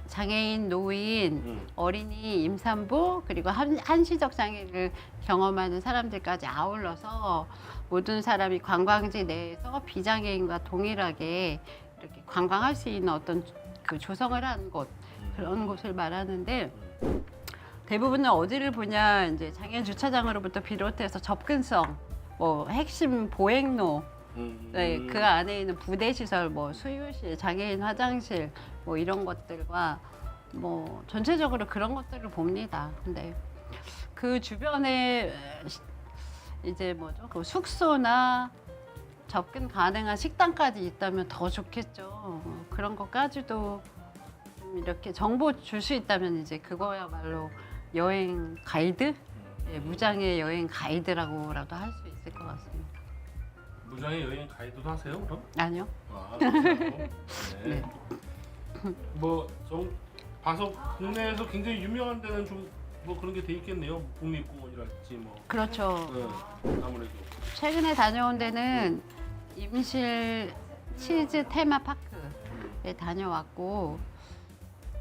[SPEAKER 3] 장애인, 노인, 어린이, 임산부 그리고 한시적 장애를 경험하는 사람들까지 아울러서 모든 사람이 관광지 내에서 비장애인과 동일하게 이렇게 관광할 수 있는 어떤 그 조성을 한 곳 그런 곳을 말하는데 대부분은 어디를 보냐 이제 장애인 주차장으로부터 비롯해서 접근성 뭐 핵심 보행로 네, 그 안에 있는 부대 시설, 뭐 수유실, 장애인 화장실, 뭐 이런 것들과 뭐 전체적으로 그런 것들을 봅니다. 근데 그 주변에 이제 뭐죠? 그 숙소나 접근 가능한 식당까지 있다면 더 좋겠죠. 그런 것까지도 좀 이렇게 정보 줄 수 있다면 이제 그거야말로 여행 가이드, 예, 무장의 여행 가이드라고라도 할 수 있을 것 같습니다.
[SPEAKER 2] 무장의 여행 가이드도 하세요, 그럼?
[SPEAKER 3] 아니요.
[SPEAKER 2] 그렇죠.
[SPEAKER 3] 네.
[SPEAKER 2] 봐서 국내에서 굉장히 유명한 데는 좀 뭐 그런 게 돼 있겠네요. 국립공원이랄지 뭐.
[SPEAKER 3] 그렇죠.
[SPEAKER 2] 네, 아무래도.
[SPEAKER 3] 최근에 다녀온 데는 임실 치즈 테마파크에 다녀왔고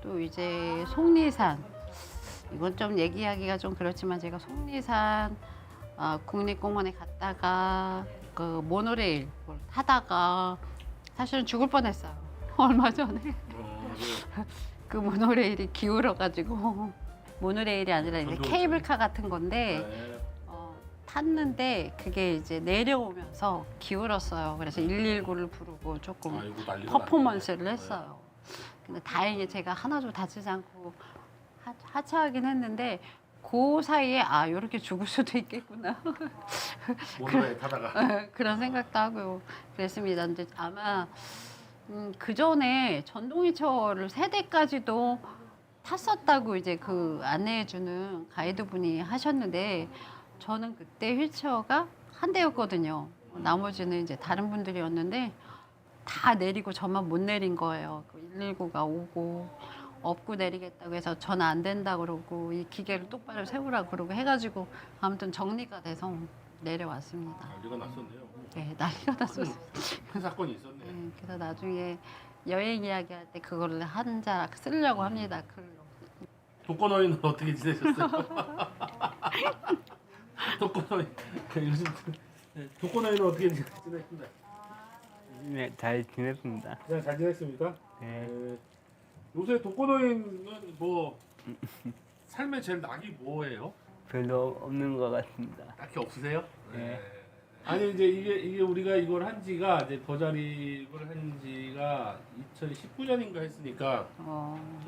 [SPEAKER 3] 또 이제 속리산 이건 좀 얘기하기가 좀 그렇지만 제가 속리산 국립공원에 갔다가 그 모노레일 타다가 사실은 죽을 뻔했어요. 얼마 전에
[SPEAKER 2] 네.
[SPEAKER 3] 그 모노레일이 기울어가지고 모노레일이 아니라 이제
[SPEAKER 2] 전동차.
[SPEAKER 3] 케이블카 같은 건데
[SPEAKER 2] 네.
[SPEAKER 3] 탔는데 그게 이제 내려오면서 기울었어요. 그래서 119를 부르고 조금
[SPEAKER 2] 아이고, 난리가
[SPEAKER 3] 퍼포먼스를
[SPEAKER 2] 났네.
[SPEAKER 3] 했어요. 근데 다행히 제가 하나도 다치지 않고 하차하긴 했는데 그 사이에 이렇게 죽을 수도 있겠구나
[SPEAKER 2] 모노레일 타다가.
[SPEAKER 3] 그런 생각도 하고 그랬습니다. 근데 아마 그 전에 전동휠체어를 3대까지도 탔었다고 이제 그 안내해주는 가이드분이 하셨는데 저는 그때 휠체어가 한 대였거든요. 나머지는 이제 다른 분들이었는데 다 내리고 저만 못 내린 거예요. 119가 오고 업고 내리겠다고 해서 전 안 된다 그러고 이 기계를 똑바로 세우라 그러고 해가지고 아무튼 정리가 돼서 내려왔습니다.
[SPEAKER 2] 난리가 났었네요.
[SPEAKER 3] 네, 난리가 났어요.
[SPEAKER 2] 큰 사건이 있었네.
[SPEAKER 3] 네, 그래서 나중에 여행 이야기할 때 그거를 한 자락 쓰려고 합니다. 글로.
[SPEAKER 2] 독거노인은 어떻게 지내셨어요? 독거노인 요즘 독거노인은 어떻게 지내셨나요?
[SPEAKER 4] 네, 잘 지냈습니다.
[SPEAKER 2] 그냥 잘 지냈습니까?
[SPEAKER 4] 네.
[SPEAKER 2] 요새 독거노인은 뭐 삶의 제일 낙이 뭐예요?
[SPEAKER 4] 별로 없는 것 같습니다.
[SPEAKER 2] 딱히 없으세요?
[SPEAKER 4] 네.
[SPEAKER 2] 아니 이제 이게 우리가 이걸 한 지가 이제 더 자립을 한 지가 2019년인가 했으니까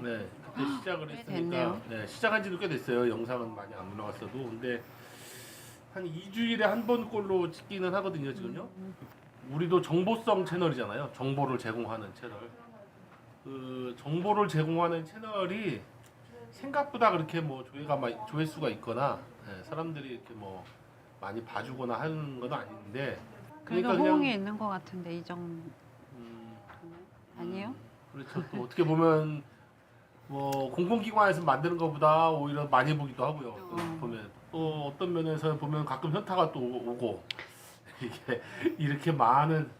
[SPEAKER 2] 네 그때 시작을
[SPEAKER 3] 꽤
[SPEAKER 2] 했으니까
[SPEAKER 3] 됐네요.
[SPEAKER 2] 네 시작한 지도 꽤 됐어요. 영상은 많이 안 올라왔어도 근데 한 2주일에 한 번 꼴로 찍기는 하거든요 지금요. 우리도 정보성 채널이잖아요. 정보를 제공하는 채널. 그 정보를 제공하는 채널이 생각보다 그렇게 뭐 조회수가 있거나 사람들이 이렇게 뭐 많이 봐주거나 하는 건 아닌데
[SPEAKER 3] 그러니까 호응이 있는 것 같은데 이정 아니요?
[SPEAKER 2] 그렇죠. 또 어떻게 보면 뭐 공공기관에서 만드는 것보다 오히려 많이 보기도 하고요. 보면 또 어떤 면에서 보면 가끔 현타가 또 오고 이게 이렇게 많은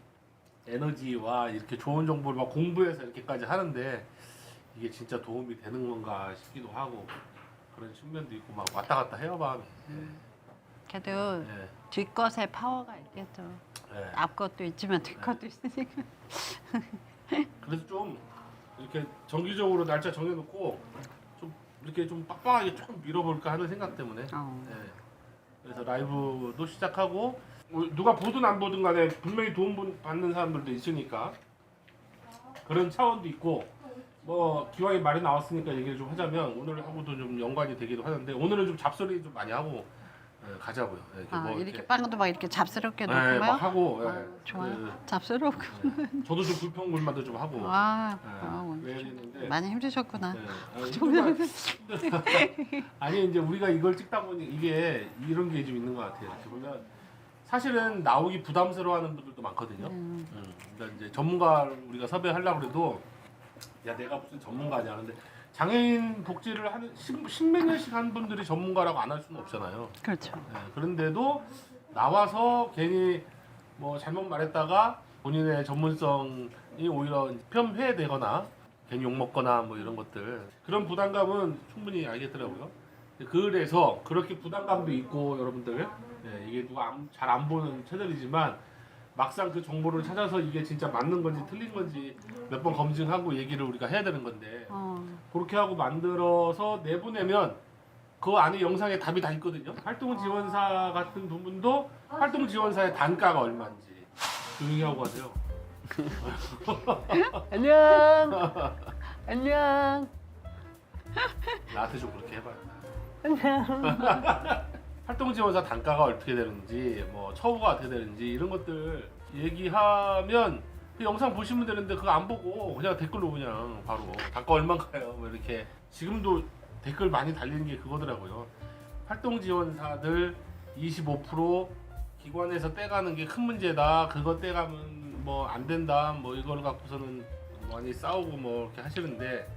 [SPEAKER 2] 에너지와 이렇게 좋은 정보를 막 공부해서 이렇게까지 하는데 이게 진짜 도움이 되는 건가 싶기도 하고 그런 측면도 있고 막 왔다 갔다 해요 마음이.
[SPEAKER 3] 그래도
[SPEAKER 2] 네.
[SPEAKER 3] 뒷것에 파워가 있겠죠.
[SPEAKER 2] 네.
[SPEAKER 3] 앞것도 있지만 뒷것도 있으니까.
[SPEAKER 2] 그래서 좀 이렇게 정기적으로 날짜 정해놓고 좀 이렇게 좀 빡빡하게 조금 밀어볼까 하는 생각 때문에 네. 그래서 라이브도 시작하고 뭐 누가 보든 안 보든 간에 분명히 도움 받는 사람들도 있으니까 그런 차원도 있고 뭐 기왕에 말이 나왔으니까 얘기를 좀 하자면 오늘하고도 좀 연관이 되기도 하는데 오늘은 좀 잡소리 좀 많이 하고 가자고요. 이렇게
[SPEAKER 3] 아,
[SPEAKER 2] 뭐
[SPEAKER 3] 이렇게 빵도 막 이렇게 잡스럽게
[SPEAKER 2] 네,
[SPEAKER 3] 놓고요?
[SPEAKER 2] 막 하고
[SPEAKER 3] 좋아요. 잡스럽고.
[SPEAKER 2] 저도 좀 불평불만도 좀 하고
[SPEAKER 3] 오늘
[SPEAKER 2] 왜
[SPEAKER 3] 좀
[SPEAKER 2] 했는데
[SPEAKER 3] 많이 힘드셨구나.
[SPEAKER 2] 아니 이제 우리가 이걸 찍다 보니 이게 이런 게 좀 있는 것 같아요. 이렇게 보면 사실은 나오기 부담스러워하는 분들도 많거든요. 그러니까 이제 전문가 우리가 섭외하려고 그래도 야 내가 무슨 전문가냐 근데 장애인 복지를 하는 십몇 년씩 한 분들이 전문가라고 안 할 수는 없잖아요.
[SPEAKER 3] 그렇죠.
[SPEAKER 2] 그런데도 나와서 괜히 뭐 잘못 말했다가 본인의 전문성이 오히려 폄훼되거나 괜히 욕먹거나 뭐 이런 것들 그런 부담감은 충분히 알겠더라고요. 그래서 그렇게 부담감도 있고 여러분들 이게 누가 잘 안 보는 채널이지만 막상 그 정보를 찾아서 이게 진짜 맞는 건지 틀린 건지 몇 번 검증하고 얘기를 우리가 해야 되는 건데 그렇게 하고 만들어서 내보내면 그 안에 영상에 답이 다 있거든요. 활동지원사 같은 부분도 활동지원사의 단가가 얼마인지 조용히 하고 가세요.
[SPEAKER 4] 안녕. 안녕.
[SPEAKER 2] 나한테 좀 그렇게 해봐요. 활동지원사 단가가 어떻게 되는지 뭐 처우가 어떻게 되는지 이런 것들 얘기하면 그 영상 보시면 되는데 그거 안 보고 그냥 댓글로 그냥 바로 단가 얼마인가요? 뭐 이렇게 지금도 댓글 많이 달리는 게 그거더라고요. 활동지원사들 25% 기관에서 떼가는 게 큰 문제다. 그거 떼가면 뭐 안 된다. 뭐 이걸 갖고서는 많이 싸우고 뭐 이렇게 하시는데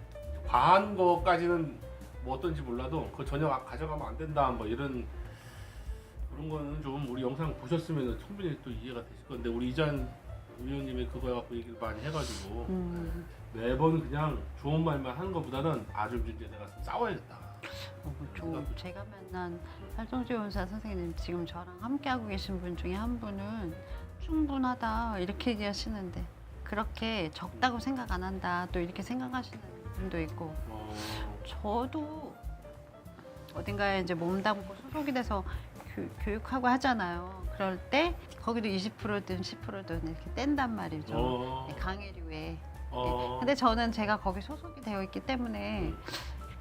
[SPEAKER 2] 과한 거까지는 뭐 어떤지 몰라도 그거 전혀 가져가면 안 된다. 뭐 이런 그런 거는 좀 우리 영상 보셨으면 충분히 또 이해가 되실 건데 우리 이전 의원님이 그거 갖고 얘기를 많이 해가지고 매번 그냥 좋은 말만 하는 것보다는 아주 이제 내가 싸워야겠다.
[SPEAKER 3] 제가 만난 활동지원사 선생님 지금 저랑 함께 하고 계신 분 중에 한 분은 충분하다 이렇게 얘기하시는데 그렇게 적다고 생각 안 한다 또 이렇게 생각하시는 분도 있고 저도 어딘가에 이제 몸담고 소속이 돼서 교육하고 하잖아요. 그럴 때 거기도 20%든 10%든 이렇게 뗀단 말이죠. 강의료에. 근데 저는 제가 거기 소속이 되어 있기 때문에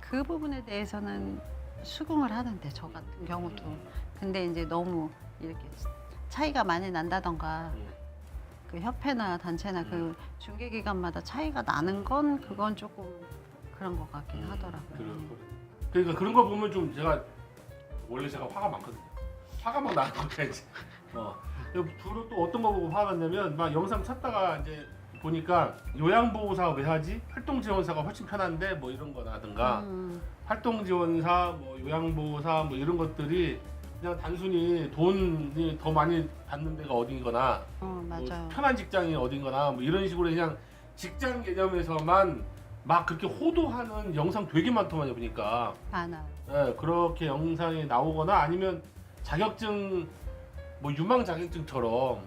[SPEAKER 3] 그 부분에 대해서는 수긍을 하는데 저 같은 경우도. 근데 이제 너무 이렇게 차이가 많이 난다던가 그 협회나 단체나 그 중개기관마다 차이가 나는 건 그건 조금 그런 것 같긴 하더라고요.
[SPEAKER 2] 그러니까 그런 거 보면 좀 제가 원래 제가 화가 많거든요. 화가 막 나는 거야 이제. 주로 또 어떤 거 보고 화가 났냐면 막 영상 찾다가 이제 보니까 요양보호사 왜 하지? 활동지원사가 훨씬 편한데 뭐 이런 거라든가 활동지원사, 뭐 요양보호사 뭐 이런 것들이 그냥 단순히 돈이 더 많이 받는 데가 어딘거나 뭐
[SPEAKER 3] 맞아요.
[SPEAKER 2] 편한 직장이 어딘거나 뭐 이런 식으로 그냥 직장 개념에서만 막 그렇게 호도하는 영상 되게 많더만요 보니까.
[SPEAKER 3] 많아요.
[SPEAKER 2] 예, 그렇게 영상이 나오거나 아니면 자격증 뭐 유망 자격증처럼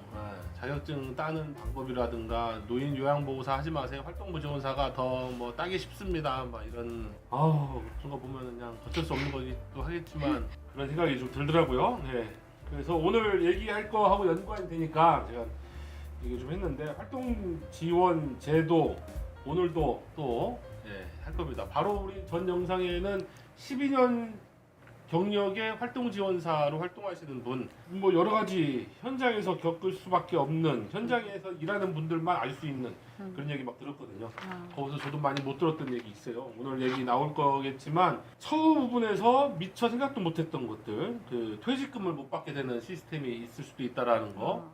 [SPEAKER 2] 자격증 따는 방법이라든가 노인 요양보호사 하지 마세요. 활동부 지원사가 더 뭐 따기 쉽습니다. 막 이런 그런 거 보면 그냥 어쩔 수 없는 거기도 하겠지만 그런 생각이 좀 들더라고요. 네. 그래서 오늘 얘기할 거하고 연관이 되니까 제가 얘기 좀 했는데 활동 지원 제도 오늘도 또 할 겁니다. 바로 우리 전 영상에는 12년 경력의 활동 지원사로 활동하시는 분, 뭐 여러 가지 현장에서 겪을 수밖에 없는 현장에서 일하는 분들만 알 수 있는 그런 얘기 막 들었거든요. 거기서 저도 많이 못 들었던 얘기 있어요. 오늘 얘기 나올 거겠지만 처우 부분에서 미처 생각도 못했던 것들, 그 퇴직금을 못 받게 되는 시스템이 있을 수도 있다라는 거,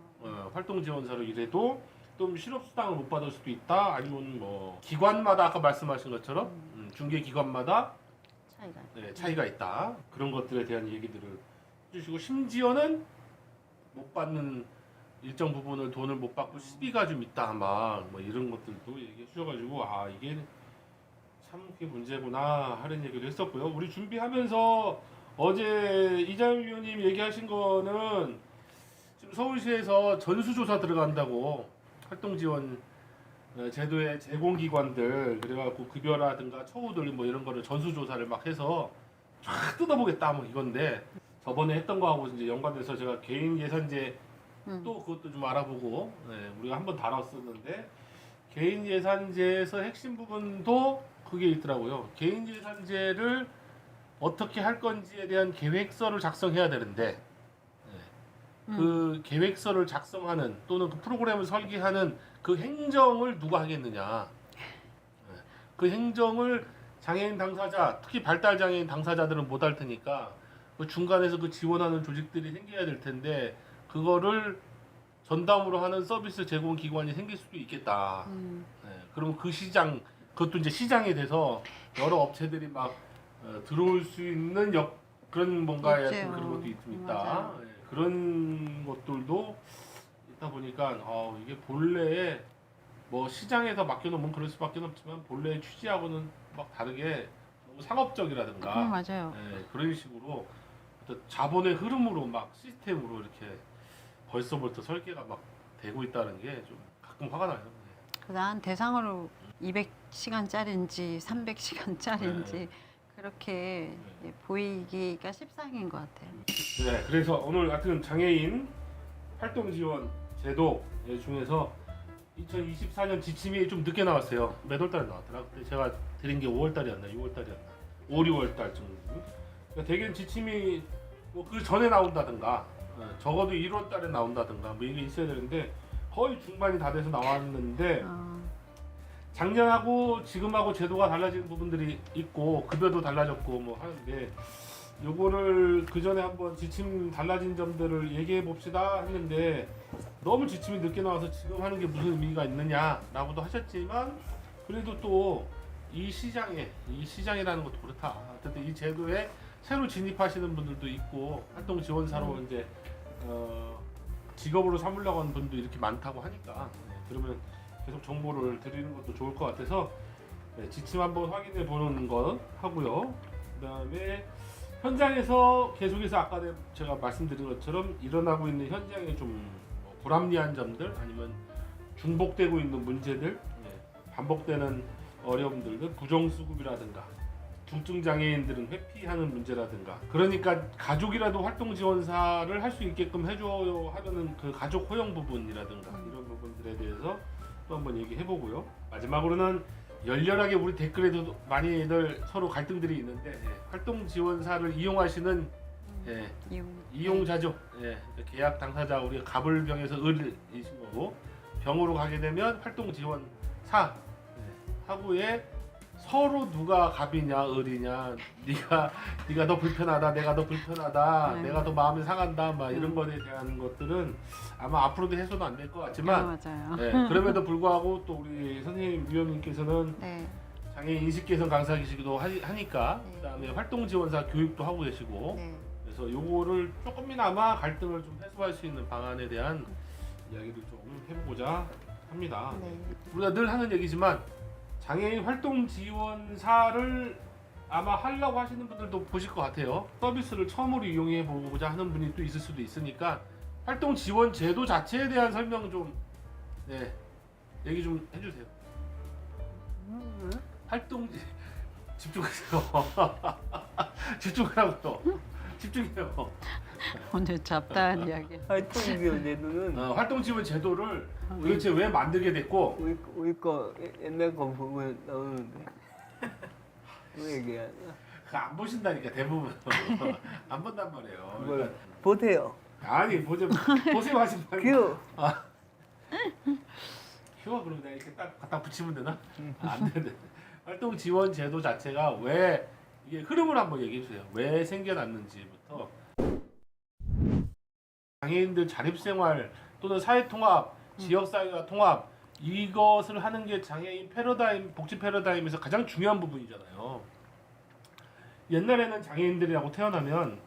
[SPEAKER 2] 활동 지원사로 일해도 또 실업수당을 못 받을 수도 있다. 아니면 뭐 기관마다 아까 말씀하신 것처럼 중개 기관마다 차이가 있다. 그런 것들에 대한 얘기들을 해주시고 심지어는 못 받는 일정 부분을 돈을 못 받고 시비가 좀 있다 막 뭐 이런 것들도 얘기해 주셔가지고 이게 참 그게 문제구나 하는 얘기를 했었고요. 우리 준비하면서 어제 이장윤 위원님 얘기하신 거는 지금 서울시에서 전수조사 들어간다고 활동 지원 제도의 제공기관들 그래갖고 급여라든가 처우들 뭐 이런 거를 전수조사를 막 해서 쫙 뜯어보겠다 뭐 이건데 저번에 했던 거하고 이제 연관돼서 제가 개인 예산제 또 그것도 좀 알아보고 우리가 한번 다뤘었는데 개인 예산제에서 핵심 부분도 그게 있더라고요. 개인 예산제를 어떻게 할 건지에 대한 계획서를 작성해야 되는데 그 계획서를 작성하는 또는 그 프로그램을 설계하는 그 행정을 누가 하겠느냐. 그 행정을 장애인 당사자, 특히 발달 장애인 당사자들은 못 할 테니까 그 중간에서 그 지원하는 조직들이 생겨야 될 텐데 그거를 전담으로 하는 서비스 제공 기관이 생길 수도 있겠다. 그럼 그 시장, 그것도 이제 시장이 돼서 여러 업체들이 막 들어올 수 있는 그런 뭔가
[SPEAKER 3] 있죠.
[SPEAKER 2] 그런 것도 있다.
[SPEAKER 3] 맞아요.
[SPEAKER 2] 그런 것들도 있다 보니까 이게 본래에 뭐 시장에서 맡겨놓으면 그럴 수밖에 없지만 본래의 취지하고는 막 다르게 너무 상업적이라든가
[SPEAKER 3] 맞아요.
[SPEAKER 2] 그런 식으로 어떤 자본의 흐름으로 막 시스템으로 이렇게 벌써부터 설계가 막 되고 있다는 게 좀 가끔 화가 나요.
[SPEAKER 3] 난 대상으로 200시간짜리인지 300시간짜리인지 그렇게 보이기가 십상인 것 같아요.
[SPEAKER 2] 네, 그래서 오늘 같은 장애인 활동 지원 제도 중에서 2024년 지침이 좀 늦게 나왔어요. 몇 월 달에 나왔더라? 그때 제가 드린 게 5월 달이었나, 6월 달이었나, 5, 6월 달 정도. 그러니까 대개는 지침이 뭐 그 전에 나온다든가, 적어도 1월 달에 나온다든가 뭐 이게 있어야 되는데 거의 중반이 다 돼서 나왔는데 작년하고 지금하고 제도가 달라진 부분들이 있고 급여도 달라졌고 뭐 하는데 요거를 그 전에 한번 지침 달라진 점들을 얘기해 봅시다 했는데 너무 지침이 늦게 나와서 지금 하는 게 무슨 의미가 있느냐라고도 하셨지만 그래도 또 이 시장이라는 것도 그렇다. 어쨌든 이 제도에 새로 진입하시는 분들도 있고 활동 지원사로 이제 직업으로 삼으려고 하는 분도 이렇게 많다고 하니까 그러면 계속 정보를 드리는 것도 좋을 것 같아서 지침 한번 확인해 보는 것 하고요. 그다음에 현장에서 계속해서 아까 제가 말씀드린 것처럼 일어나고 있는 현장에 좀 불합리한 점들 아니면 중복되고 있는 문제들, 반복되는 어려움들, 부정수급이라든가 중증 장애인들은 회피하는 문제라든가 그러니까 가족이라도 활동 지원사를 할 수 있게끔 해줘야 하는 그 가족 허용 부분이라든가 이런 부분들에 대해서 또 한번 얘기해 보고요. 마지막으로는 열렬하게 우리 댓글에도 많이들 서로 갈등들이 있는데 활동 지원사를 이용하시는 이용자죠. 계약 당사자 우리가 갑을병에서 을이신 거고 병으로 가게 되면 활동 지원사 하고의 서로 누가 갑이냐 을이냐, 네가 더 불편하다, 내가 더 불편하다,
[SPEAKER 3] 네.
[SPEAKER 2] 내가 더 마음이 상한다, 막 이런 것에 대한 것들은 아마 앞으로도 해소는 안 될 것 같지만,
[SPEAKER 3] 맞아요.
[SPEAKER 2] 네, 그럼에도 불구하고 또 우리 선생님 위원님께서는
[SPEAKER 3] 네.
[SPEAKER 2] 장애인 인식 개선 강사이시기도 하니까,
[SPEAKER 3] 네.
[SPEAKER 2] 그다음에 활동 지원사 교육도 하고 계시고,
[SPEAKER 3] 네.
[SPEAKER 2] 그래서 요거를 조금이나마 갈등을 좀 해소할 수 있는 방안에 대한 이야기를 좀 해보고자 합니다.
[SPEAKER 3] 네.
[SPEAKER 2] 우리가 늘 하는 얘기지만 장애인 활동 지원사를 아마 하려고 하시는 분들도 보실 것 같아요. 서비스를 처음으로 이용해 보고자 하는 분이 또 있을 수도 있으니까 활동 지원 제도 자체에 대한 설명 좀 얘기 좀 해주세요. 활동 집중하세요. 집중하라고요. 집중해요.
[SPEAKER 3] 오늘 잡다한 이야기.
[SPEAKER 4] 활동 지원 제도는
[SPEAKER 2] 활동 지원 제도를 도대체 왜 만들게 됐고
[SPEAKER 4] 우리 거 옛날 거 보고 나오는데 또 얘기하나?
[SPEAKER 2] 그거 안 보신다니까 대부분 안 본단 말이에요.
[SPEAKER 4] 뭘
[SPEAKER 2] 그러니까
[SPEAKER 4] 보세요.
[SPEAKER 2] 아니 보세요 하지 말고
[SPEAKER 4] 큐.
[SPEAKER 2] 휴가 그러면 내가 이렇게 딱 갖다 붙이면 되나? 안 되네. 활동 지원 제도 자체가 왜 이게 흐름을 한번 얘기해 주세요. 왜 생겨났는지부터 장애인들 자립생활 또는 사회통합, 지역사회와 통합 이것을 하는 게 장애인 패러다임, 복지 패러다임에서 가장 중요한 부분이잖아요. 옛날에는 장애인들이라고 태어나면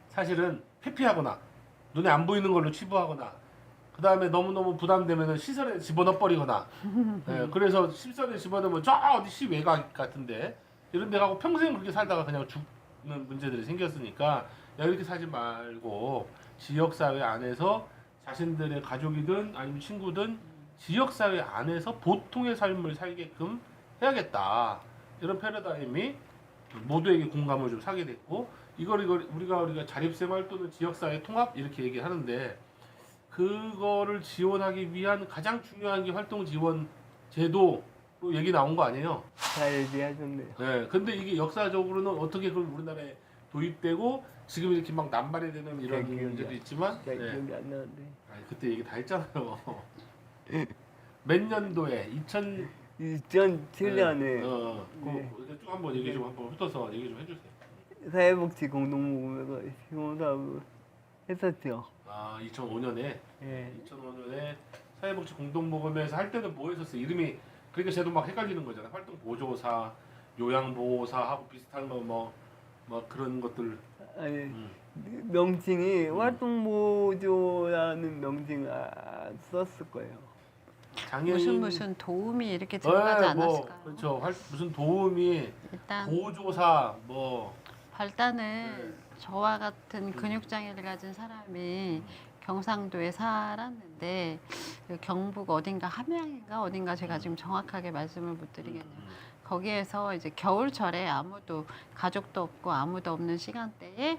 [SPEAKER 2] 사실은 회피하거나 눈에 안 보이는 걸로 치부하거나 그 다음에 너무너무 부담되면 시설에 집어넣어 버리거나 그래서 시설에 집어넣으면 저 어디 시 외곽 같은데 이런 데 가고 평생 그렇게 살다가 그냥 죽는 문제들이 생겼으니까 야 이렇게 살지 말고 지역사회 안에서 자신들의 가족이든 아니면 친구든 지역사회 안에서 보통의 삶을 살게끔 해야겠다. 이런 패러다임이 모두에게 공감을 좀 사게 됐고 이걸 우리가 자립생활 또는 지역사회 통합 이렇게 얘기하는데 그거를 지원하기 위한 가장 중요한 게 활동 지원 제도로 얘기 나온 거 아니에요?
[SPEAKER 4] 잘 얘기하셨네요.
[SPEAKER 2] 네. 근데 이게 역사적으로는 어떻게 그럼 우리나라에 도입되고 지금 이렇게 막 남발이 되는 이런
[SPEAKER 4] 기억이
[SPEAKER 2] 문제도 있지만
[SPEAKER 4] 잘
[SPEAKER 2] 네.
[SPEAKER 4] 기억이 안 나는데.
[SPEAKER 2] 아니, 그때 얘기 다 했잖아요. 몇 년도에
[SPEAKER 4] 2007년에
[SPEAKER 2] 네. 쭉 한번 얘기 좀 한번 훑어서 얘기 좀 해주세요.
[SPEAKER 4] 사회복지 공동모금에서 시공사업을 했었죠.
[SPEAKER 2] 아 2005년에
[SPEAKER 4] 예.
[SPEAKER 2] 2005년에 사회복지 공동모금에서 할 때는 뭐 했었어요? 이름이 그러니까 저도 막 헷갈리는 거잖아요. 활동 보조사, 요양보호사하고 비슷한 거 뭐 그런 것들.
[SPEAKER 4] 아니 명칭이 활동보조라는 명칭을 썼을 거예요.
[SPEAKER 2] 장애인
[SPEAKER 3] 무슨 도움이 이렇게 들어가지 않았을까요?
[SPEAKER 2] 그렇죠. 무슨 도움이
[SPEAKER 3] 일단
[SPEAKER 2] 보조사 뭐
[SPEAKER 3] 발단은 저와 같은 근육 장애를 가진 사람이 경상도에 살았는데 그 경북 어딘가 함양인가 어딘가 제가 지금 정확하게 말씀을 못 드리겠네요. 거기에서 이제 겨울철에 아무도 가족도 없고 아무도 없는 시간대에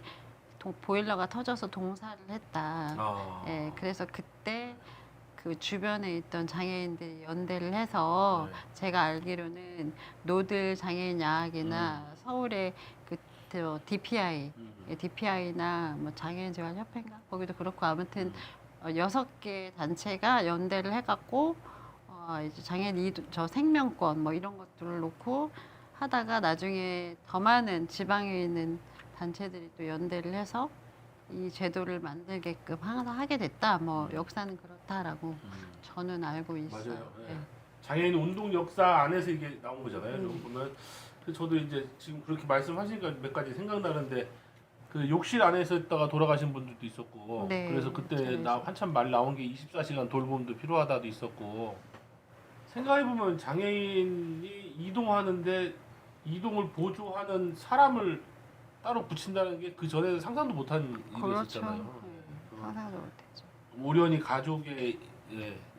[SPEAKER 3] 보일러가 터져서 동사를 했다. 예, 그래서 그때 그 주변에 있던 장애인들이 연대를 해서
[SPEAKER 2] 네.
[SPEAKER 3] 제가 알기로는 노들 장애인 야학이나 서울의 그 DPI, DPI나 뭐 장애인 재활협회인가 거기도 그렇고 아무튼 6개 단체가 연대를 해갖고 이제 장애인 저 생명권 뭐 이런 것들을 놓고 하다가 나중에 더 많은 지방에 있는 단체들이 또 연대를 해서 이 제도를 만들게끔 하게 됐다. 뭐 역사는 그렇다라고 저는 알고 있어요.
[SPEAKER 2] 맞아요. 네.
[SPEAKER 3] 네.
[SPEAKER 2] 장애인 운동 역사 안에서 이게 나온 거잖아요. 좀 보면 저도 이제 지금 그렇게 말씀하시니까 몇 가지 생각나는데 그 욕실 안에서 있다가 돌아가신 분들도 있었고
[SPEAKER 3] 네,
[SPEAKER 2] 그래서 그때
[SPEAKER 3] 잘해서.
[SPEAKER 2] 한참 말 나온 게 24시간 돌봄도 필요하다도 있었고 생각해보면 장애인이 이동하는데 이동을 보조하는 사람을 따로 붙인다는 게 그 전에는 상상도 못한
[SPEAKER 3] 그렇죠.
[SPEAKER 2] 일이었잖아요.
[SPEAKER 3] 상상도 못했죠.
[SPEAKER 2] 오련이 가족의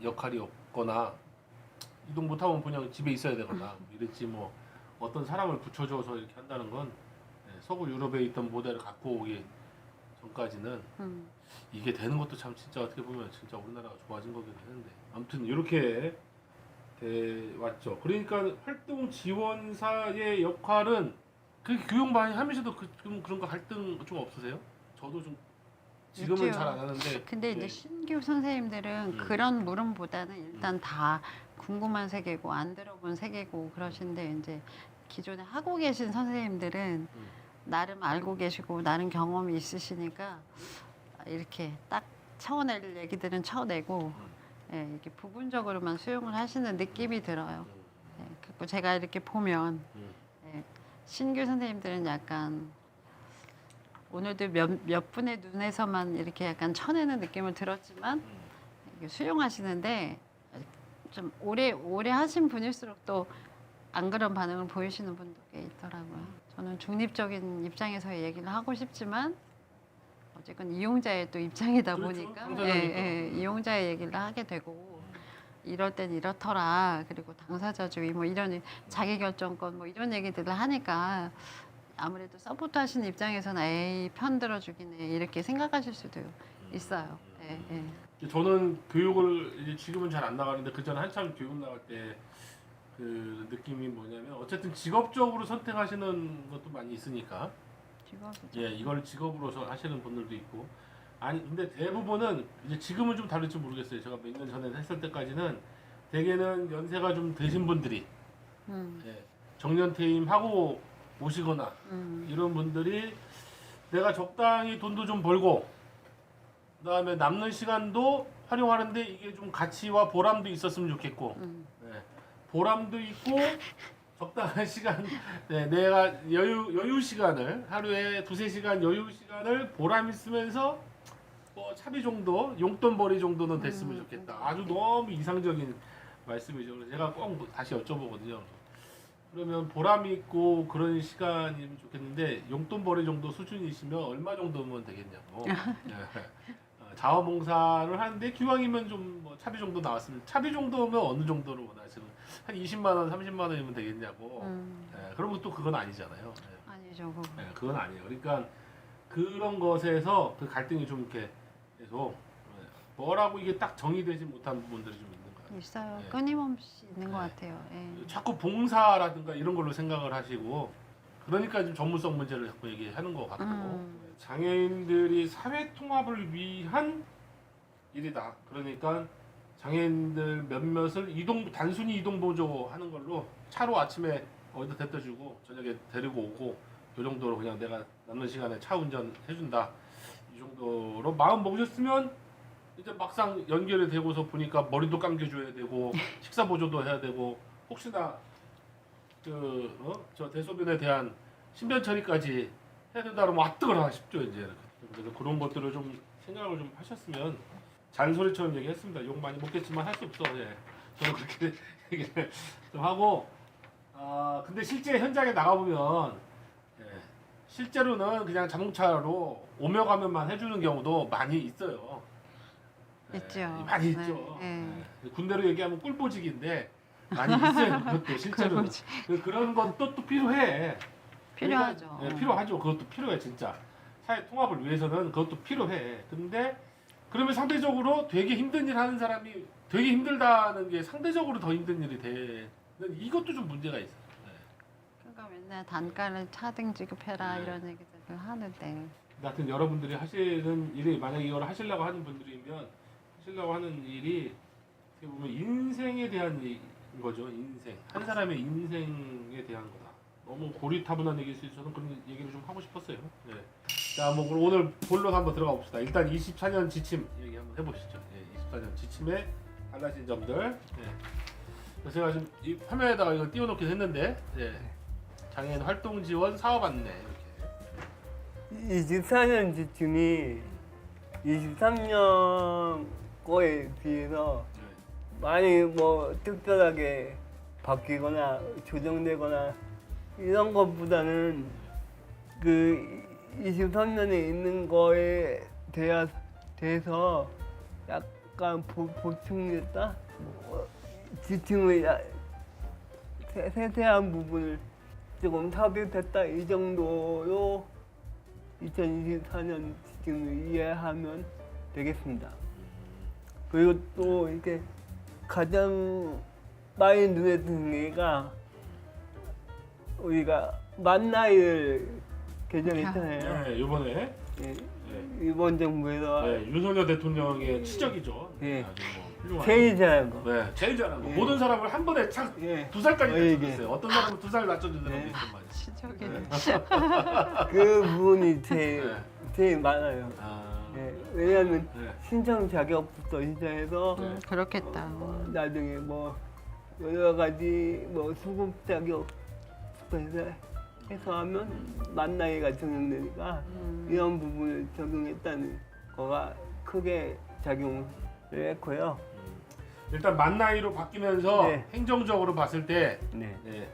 [SPEAKER 2] 역할이 없거나 이동 못하면 그냥 집에 있어야 되거나 이랬지 뭐 어떤 사람을 붙여줘서 이렇게 한다는 건 서구 유럽에 있던 모델을 갖고 오기 전까지는 이게 되는 것도 참 진짜 어떻게 보면 진짜 우리나라가 좋아진 거긴 했는데 아무튼 이렇게 돼 왔죠. 그러니까 활동 지원사의 역할은 그 교육 많이 하면서도 그런 거 갈등 좀 없으세요? 저도 좀 지금은
[SPEAKER 3] 있지요.
[SPEAKER 2] 잘 안 하는데
[SPEAKER 3] 근데 이제 신규 선생님들은 그런 물음보다는 일단 다 궁금한 세계고 안 들어본 세계고 그러신데 이제 기존에 하고 계신 선생님들은 나름 알고 계시고 나름 경험이 있으시니까 이렇게 딱 쳐낼 얘기들은 쳐내고 예, 이렇게 부분적으로만 수용을 하시는 느낌이 들어요. 예, 그리고 제가 이렇게 보면 예, 신규 선생님들은 약간 오늘도 몇 분의 눈에서만 이렇게 약간 쳐내는 느낌을 들었지만 이게 수용하시는데 좀 오래 하신 분일수록 또 안 그런 반응을 보이시는 분도 꽤 있더라고요. 저는 중립적인 입장에서 얘기를 하고 싶지만 어쨌건 이용자의 또 입장이다
[SPEAKER 2] 그렇죠.
[SPEAKER 3] 보니까
[SPEAKER 2] 당사자니까.
[SPEAKER 3] 이용자의 얘기를 하게 되고 이럴 땐 이렇더라. 그리고 당사자주의 뭐 이런 자기결정권 뭐 이런 얘기들을 하니까 아무래도 서포트 하시는 입장에서는 에이 편 들어주기네 이렇게 생각하실 수도 있어요. 예, 예.
[SPEAKER 2] 저는 교육을 이제 지금은 잘 안 나가는데 그 전에 한참 교육 나갈 때 그 느낌이 뭐냐면 어쨌든 직업적으로 선택하시는 것도 많이 있으니까
[SPEAKER 3] 직업이죠.
[SPEAKER 2] 예 이걸 직업으로 하시는 분들도 있고 아니 근데 대부분은 이제 지금은 좀 다를지 모르겠어요. 제가 몇 년 전에 했을 때까지는 대개는 연세가 좀 되신 분들이 예, 정년퇴임 하고 오시거나 이런 분들이 내가 적당히 돈도 좀 벌고 그다음에 남는 시간도 활용하는데 이게 좀 가치와 보람도 있었으면 좋겠고 예, 보람도 있고 적당한 시간 네, 내가 여유 시간을 하루에 2-3시간 여유 시간을 보람 있으면서 뭐 차비 정도 용돈벌이 정도는 됐으면 좋겠다. 아주 너무 이상적인 말씀이죠. 그래서 제가 꼭 다시 여쭤보거든요. 그러면 보람이 있고 그런 시간이면 좋겠는데 용돈벌이 정도 수준이시면 얼마 정도면 되겠냐고. 자원봉사를 하는데 기왕이면 좀 뭐 차비 정도 나왔으면 차비 정도면 어느 정도로 원하시는 한 20만 원, 30만 원이면 되겠냐고. 그러면 또 그건 아니잖아요.
[SPEAKER 3] 아니죠. 그거.
[SPEAKER 2] 그건 아니에요. 그러니까 그런 것에서 그 갈등이 좀 이렇게 계속 뭐라고 이게 딱 정의되지 못한 부분들이 좀 있는 것 같아요.
[SPEAKER 3] 있어요.
[SPEAKER 2] 예.
[SPEAKER 3] 끊임없이 있는 것
[SPEAKER 2] 네.
[SPEAKER 3] 같아요. 예.
[SPEAKER 2] 자꾸 봉사라든가 이런 걸로 생각을 하시고 그러니까 좀 전문성 문제를 자꾸 얘기하는 것 같고 장애인들이 사회 통합을 위한 일이다. 그러니까 장애인들 몇몇을 단순히 이동 보조하는 걸로 차로 아침에 어디다 데려다 주고 저녁에 데리고 오고 이 정도로 그냥 내가 남는 시간에 차 운전 해준다. 이 정도로 마음 먹으셨으면 이제 막상 연결이 되고서 보니까 머리도 감겨줘야 되고 식사 보조도 해야 되고 혹시나 저 대소변에 대한 신변 처리까지 해야 된다 그러면 아 뜨거라 싶죠 이제. 그래서 그런 것들을 좀 생각을 좀 하셨으면 잔소리처럼 얘기했습니다. 욕 많이 먹겠지만 할 수 없어. 예. 저는 그렇게 얘기를 좀 하고 근데 실제 현장에 나가보면 예, 실제로는 그냥 자동차로 오며 가면만 해주는 경우도 많이 있어요. 예,
[SPEAKER 3] 있죠.
[SPEAKER 2] 많이
[SPEAKER 3] 네,
[SPEAKER 2] 있죠.
[SPEAKER 3] 네.
[SPEAKER 2] 예. 군대로 얘기하면 꿀보직인데 많이 있어요. 그것도 실제로. 그런 것도 또 필요해.
[SPEAKER 3] 필요하죠.
[SPEAKER 2] 네, 필요하죠. 그것도 필요해 진짜. 사회 통합을 위해서는 그것도 필요해. 근데 그러면 상대적으로 되게 힘든 일 하는 사람이 되게 힘들다는 게 상대적으로 더 힘든 일이 되는 이것도 좀 문제가 있어요. 네.
[SPEAKER 3] 그러니까 맨날 단가를 차등 지급해라
[SPEAKER 2] 네.
[SPEAKER 3] 이런 얘기들을 하는데
[SPEAKER 2] 하여튼 여러분들이 하시는 일이 만약 이걸 하시려고 하는 분들이면 하시려고 하는 일이 어떻게 보면 인생에 대한 거죠. 인생. 한 사람의 인생에 대한 거다. 너무 고리타분한 얘기일 수 있어서 저는 그런 얘기를 좀 하고 싶었어요. 네. 자, 뭐 그럼 오늘 본론 한번 들어가 봅시다. 일단 24년 지침 얘기 한번 해보시죠. 예, 24년 지침에 달라진 점들. 예. 제가 지금 이 화면에다가 이거 띄워놓긴 했는데, 예. 장애인 활동 지원 사업 안내 이렇게.
[SPEAKER 4] 24년 지침이 23년 거에 비해서 많이 뭐 특별하게 바뀌거나 조정되거나 이런 것보다는 그 23년에 있는 거에 대해서 약간 보충됐다? 지침의 세세한 부분을 조금 삽입했다 이 정도로 2024년 지침을 이해하면 되겠습니다. 그리고 또 이렇게 가장 많이 눈에 드는 게가 우리가 만 나이를 개정했잖아요.
[SPEAKER 2] 네, 이번에
[SPEAKER 4] 예, 이번 정부에서
[SPEAKER 2] 윤석열 대통령의 치적이죠.
[SPEAKER 4] 예.
[SPEAKER 2] 아주 뭐. 훌륭하네.
[SPEAKER 4] 제일 잘한 거.
[SPEAKER 2] 네, 제일 잘한 거.
[SPEAKER 4] 예.
[SPEAKER 2] 모든 사람을 한 번에 착
[SPEAKER 4] 예.
[SPEAKER 2] 2살까지
[SPEAKER 4] 예,
[SPEAKER 2] 낮춰줬어요. 어떤 사람은 2살 낮춰준 사람도
[SPEAKER 4] 네.
[SPEAKER 2] 있단 말이에요.
[SPEAKER 3] 시적이.
[SPEAKER 4] 그 부분이
[SPEAKER 2] 네.
[SPEAKER 4] 제일 많아요.
[SPEAKER 2] 아,
[SPEAKER 4] 예. 왜냐하면
[SPEAKER 2] 네.
[SPEAKER 4] 신청 자격부터 시작해서
[SPEAKER 3] 그렇겠다.
[SPEAKER 4] 나중에 뭐 여러 가지 뭐 수급 자격부터 해서 하면 만 나이가 적용되니까 이런 부분을 적용했다는 거가 크게 작용을 했고요.
[SPEAKER 2] 일단 만 나이로 바뀌면서
[SPEAKER 4] 네.
[SPEAKER 2] 행정적으로 봤을 때
[SPEAKER 4] 네,
[SPEAKER 2] 네,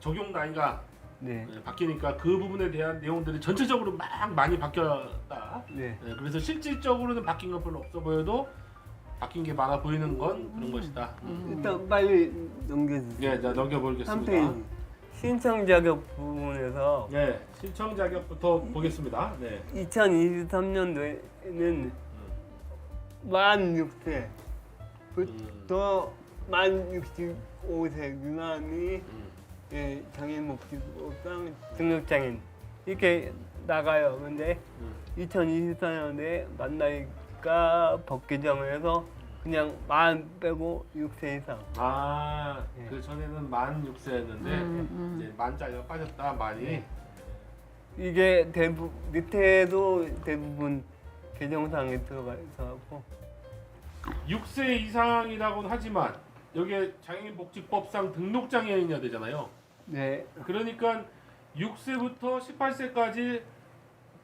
[SPEAKER 2] 적용 나이가
[SPEAKER 4] 네,
[SPEAKER 2] 바뀌니까 그 부분에 대한 내용들이 전체적으로 막 많이 바뀌었다.
[SPEAKER 4] 네.
[SPEAKER 2] 네, 그래서 실질적으로는 바뀐 건 별로 없어 보여도 바뀐 게 많아 보이는 건 그런 것이다.
[SPEAKER 4] 일단 빨리 넘겨주세요.
[SPEAKER 2] 네, 자 넘겨보겠습니다.
[SPEAKER 4] 3페이지. 신청 자격 부분에서
[SPEAKER 2] 네, 신청 자격부터 보겠습니다. 네.
[SPEAKER 4] 2023년도에는 만 6세부터 만 65세 미만이 예, 장애인 복지법상 등록장애인 이렇게 나가요. 근데 2024년에 만 나이가 법 개정을 해서 그냥 만 빼고 6세 이상.
[SPEAKER 2] 아,
[SPEAKER 4] 네.
[SPEAKER 2] 그 전에는 만 6세였는데 이제 만자가 빠졌다 많이.
[SPEAKER 4] 네. 이게 밑에도 대부분 개정사항에 들어가 있어갖고
[SPEAKER 2] 6세 이상이라고는 하지만 여기에 장애인복지법상 등록장애인이어야 되잖아요.
[SPEAKER 4] 네,
[SPEAKER 2] 그러니까 6세부터 18세까지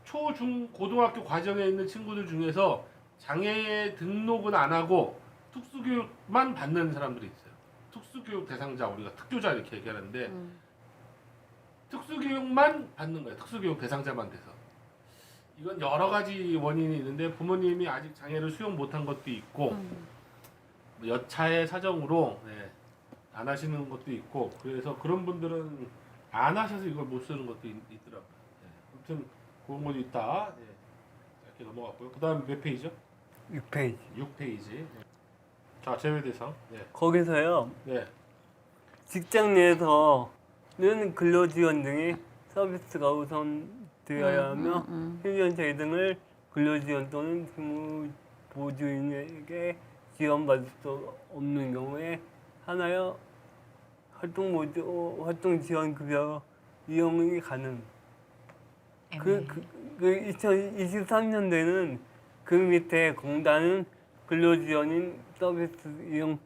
[SPEAKER 2] 초, 중, 고등학교 과정에 있는 친구들 중에서 장애에 등록은 안 하고 특수교육만 받는 사람들이 있어요. 특수교육 대상자, 우리가 특교자 이렇게 얘기하는데 특수교육만 받는 거예요. 특수교육 대상자만 돼서. 이건 여러 가지 원인이 있는데 부모님이 아직 장애를 수용 못한 것도 있고 뭐 여차의 사정으로 안 하시는 것도 있고 그래서 그런 분들은 안 하셔서 이걸 못 쓰는 것도 있더라고요. 아무튼 그런 것도 있다. 이렇게 넘어갔고요. 그 다음 몇 페이지죠?
[SPEAKER 4] 6페이지.
[SPEAKER 2] 6페이지. 자, 제외 대상. 네.
[SPEAKER 4] 거기서요.
[SPEAKER 2] 네.
[SPEAKER 4] 직장 내에서는 근로지원 등의 서비스가 우선되어야 하며 휴전체 등을 근로지원 또는 근무보조인에게 지원받을 수 없는 경우에 하나여 활동지원급여 이용이 가능. 그 2023년도에는 그 밑에 공단은 근로지원인 서비스 이용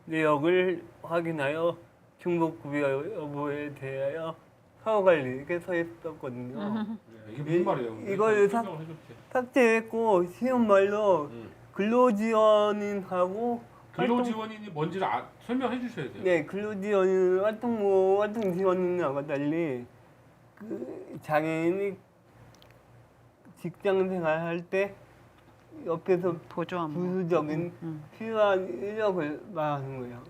[SPEAKER 4] 내역을 확인하여 중복급여 여부에 대하여 사후관리 이렇게 서 있었거든요.
[SPEAKER 2] 이게 무슨 말이에요?
[SPEAKER 4] 이걸
[SPEAKER 2] 설명을 해줄게.
[SPEAKER 4] 삭제했고 쉬운 말로 근로지원인하고
[SPEAKER 2] 근로지원인이 뭔지를 설명해 주셔야 돼요.
[SPEAKER 4] 네, 근로지원인 활동지원인하고 달리 그 장애인이 직장생활할 때 옆에서
[SPEAKER 3] 보조한
[SPEAKER 4] 부수적인 필요한 인력을 말하는 거예요.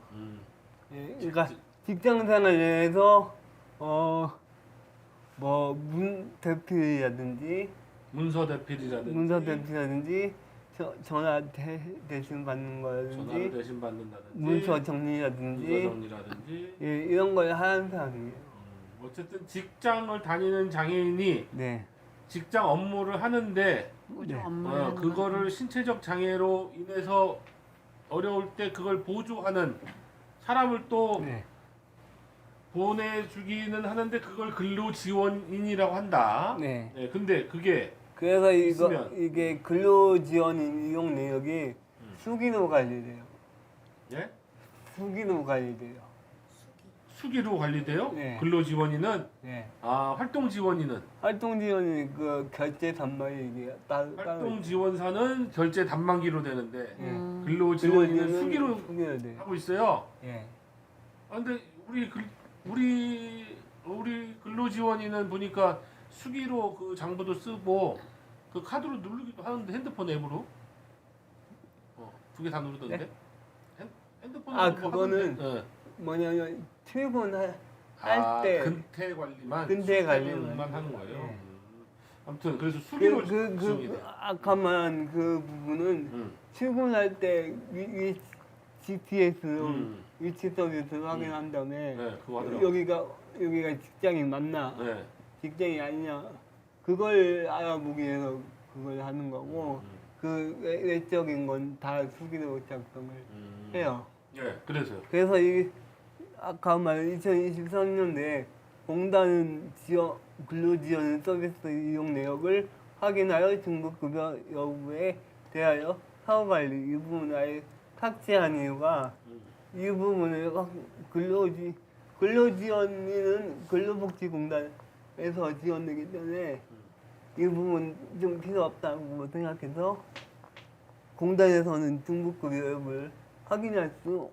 [SPEAKER 4] 예, 그러니까
[SPEAKER 2] 직-
[SPEAKER 4] 직장생활 내에서 뭐 문대필이라든지
[SPEAKER 2] 문서 대필이라든지
[SPEAKER 4] 문서대필이라든지 전화 대신 받는
[SPEAKER 2] 전화를
[SPEAKER 4] 거라든지
[SPEAKER 2] 대신 받는다든지
[SPEAKER 4] 문서 정리라든지
[SPEAKER 2] 문서 정리라든지
[SPEAKER 4] 예, 이런 걸 하는 사람이에요.
[SPEAKER 2] 어쨌든 직장을 다니는 장애인이
[SPEAKER 4] 네,
[SPEAKER 2] 직장 업무를 하는데
[SPEAKER 3] 보조
[SPEAKER 4] 네.
[SPEAKER 3] 업무
[SPEAKER 2] 그거를 신체적 장애로 인해서 어려울 때 그걸 보조하는 사람을 또
[SPEAKER 4] 네,
[SPEAKER 2] 보내주기는 하는데 그걸 근로지원인이라고 한다.
[SPEAKER 4] 네.
[SPEAKER 2] 근데 그게
[SPEAKER 4] 그래서
[SPEAKER 2] 있으면.
[SPEAKER 4] 이게 근로지원인 이용 내역이 수기로 관리돼요.
[SPEAKER 2] 예?
[SPEAKER 4] 수기로 관리돼요.
[SPEAKER 2] 수기로 관리돼요.
[SPEAKER 4] 네.
[SPEAKER 2] 근로지원인은
[SPEAKER 4] 네.
[SPEAKER 2] 활동지원인은
[SPEAKER 4] 활동지원이 그 결제 단말이 이게 따로
[SPEAKER 2] 활동지원사는 결제 단만기로 되는데
[SPEAKER 4] 예.
[SPEAKER 2] 근로지원인은 수기로
[SPEAKER 4] 수기로 돼요.
[SPEAKER 2] 하고 있어요.
[SPEAKER 4] 예.
[SPEAKER 2] 근데 우리 근로지원인은 보니까 수기로 그 장부도 쓰고 그 카드로 누르기도 하는데 핸드폰 앱으로 2개 다 누르던데.
[SPEAKER 4] 네?
[SPEAKER 2] 핸드폰으로
[SPEAKER 4] 그거는
[SPEAKER 2] 하던데.
[SPEAKER 4] 뭐냐면 출근할
[SPEAKER 2] 아,
[SPEAKER 4] 때
[SPEAKER 2] 근태 관리만
[SPEAKER 4] 근태 관리만.
[SPEAKER 2] 하는 거예요.
[SPEAKER 4] 네.
[SPEAKER 2] 아무튼 그래서 수기로
[SPEAKER 4] 그
[SPEAKER 2] 지정이 돼요.
[SPEAKER 4] 아까 말한 그 부분은 출근할 때 GPS로 위치 서비스 확인한 다음에
[SPEAKER 2] 네, 그거 하더라고요.
[SPEAKER 4] 여기가 직장이 맞나 직장이 아니냐 그걸 알아보기 위해서 그걸 하는 거고 그 외적인 건 다 수기로 작성을 해요.
[SPEAKER 2] 예, 그래서요.
[SPEAKER 4] 그래서 이 아까 말한 2023년도에 공단은 근로지원 서비스 이용 내역을 확인하여 중급급여 여부에 대하여 사후관리 이 부분을 아예 삭제한 이유가 이 부분을 근로지원인은 근로복지공단에서 지원되기 때문에 이 부분 좀 필요 없다고 생각해서 공단에서는 중급급여 여부를 확인할 수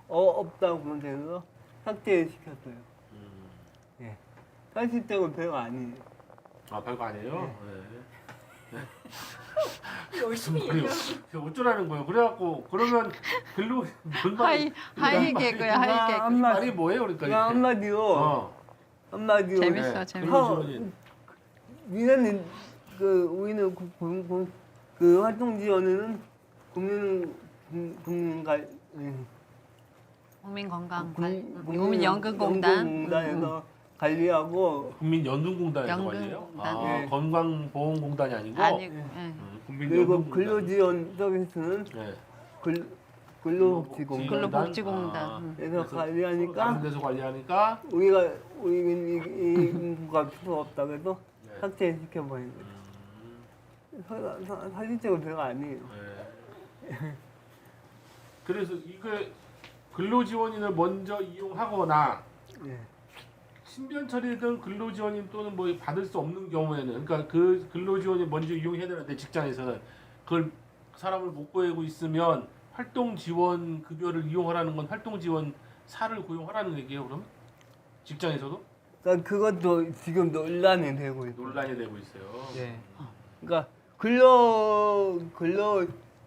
[SPEAKER 4] 없다고 해서 삭제시켰어요. 예. 사실적으로 별거 아니에요.
[SPEAKER 2] 아, 별거 아니에요? 네.
[SPEAKER 1] 열심히 얘기하고.
[SPEAKER 2] 어쩌라는 거예요? 그래갖고 그러면 글로 뭔 말이
[SPEAKER 3] 하이 개그야, 하이 개그.
[SPEAKER 2] 말이 뭐예요? 그러니까
[SPEAKER 4] 그냥 한마디로 한마디로
[SPEAKER 3] 재밌어,
[SPEAKER 2] 네.
[SPEAKER 3] 재밌어.
[SPEAKER 2] 근로지원인.
[SPEAKER 4] 우리는 우리는 그 활동 지원은
[SPEAKER 3] 국민연금공단.
[SPEAKER 4] 연금공단에서 관리하고
[SPEAKER 2] 국민연금공단에서
[SPEAKER 3] 연금
[SPEAKER 2] 관리해요?
[SPEAKER 3] 공단.
[SPEAKER 2] 아,
[SPEAKER 4] 네.
[SPEAKER 2] 건강보험공단이 아니고?
[SPEAKER 3] 아니고. 예.
[SPEAKER 4] 그리고
[SPEAKER 2] 국민연금공단.
[SPEAKER 4] 근로지원 서비스는
[SPEAKER 2] 네.
[SPEAKER 4] 근로복지공단.
[SPEAKER 3] 근로복지공단.
[SPEAKER 2] 아,
[SPEAKER 4] 그래서 관리하니까
[SPEAKER 2] 다른 데서 관리하니까
[SPEAKER 4] 우리는 이 공부가 필요 없다 그래서
[SPEAKER 2] 네.
[SPEAKER 4] 삭제시켜버린 거예요. 사실적으로 별거 아니에요.
[SPEAKER 2] 네. 그래서 이거 근로지원인을 먼저 이용하거나
[SPEAKER 4] 예.
[SPEAKER 2] 신변처리든 근로지원인 또는 뭐 받을 수 없는 경우에는 그러니까 그 근로지원이 먼저 이용해야 되는데 직장에서는 그걸 사람을 못 구하고 있으면 활동지원 급여를 이용하라는 건 활동지원 사를 고용하라는 얘기예요. 그럼 직장에서도
[SPEAKER 4] 그러니까 그것도 지금 논란이 되고 있어요.
[SPEAKER 2] 논란이 되고 있어요.
[SPEAKER 4] 예. 그러니까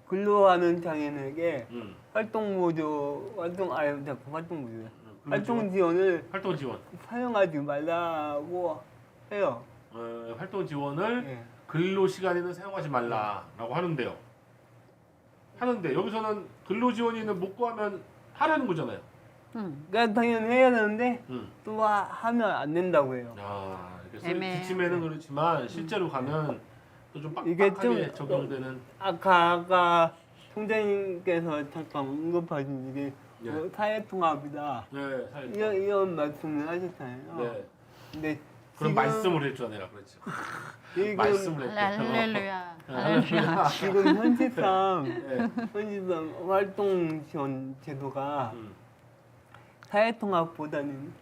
[SPEAKER 4] 근로하는 장애인에게 활동 지원을
[SPEAKER 2] 활동지원
[SPEAKER 4] 사용하지 말라고 해요.
[SPEAKER 2] 활동지원을
[SPEAKER 4] 예.
[SPEAKER 2] 근로 시간에는 사용하지 말라라고 하는데요. 하는데 여기서는 근로지원인을 못 구하면 하라는 거잖아요.
[SPEAKER 4] 그러니까 당연히 해야 되는데
[SPEAKER 2] 음.
[SPEAKER 4] 또 하면 안 된다고 해요.
[SPEAKER 2] 아, 그래서
[SPEAKER 3] 애매해.
[SPEAKER 2] 기침에는 그렇지만 실제로 가면 또 좀
[SPEAKER 4] 이게
[SPEAKER 2] 빡빡하게
[SPEAKER 4] 좀-
[SPEAKER 2] 적용되는.
[SPEAKER 4] 아까 총장님께서 잠깐 언급하신 이게
[SPEAKER 2] 네.
[SPEAKER 4] 뭐 사회통합이다
[SPEAKER 2] 네, 사회.
[SPEAKER 4] 이런 말씀을 하셨잖아요.
[SPEAKER 2] 네.
[SPEAKER 4] 근데
[SPEAKER 2] 그런
[SPEAKER 4] 지금-
[SPEAKER 2] 말씀을 했죠, 내가 그렇죠.
[SPEAKER 4] 지금
[SPEAKER 2] 말씀을 했죠.
[SPEAKER 3] 할렐루야.
[SPEAKER 2] 할렐루야.
[SPEAKER 4] 지금 현실상
[SPEAKER 2] 네.
[SPEAKER 4] 활동 지원 제도가
[SPEAKER 2] 음,
[SPEAKER 4] 사회통합보다는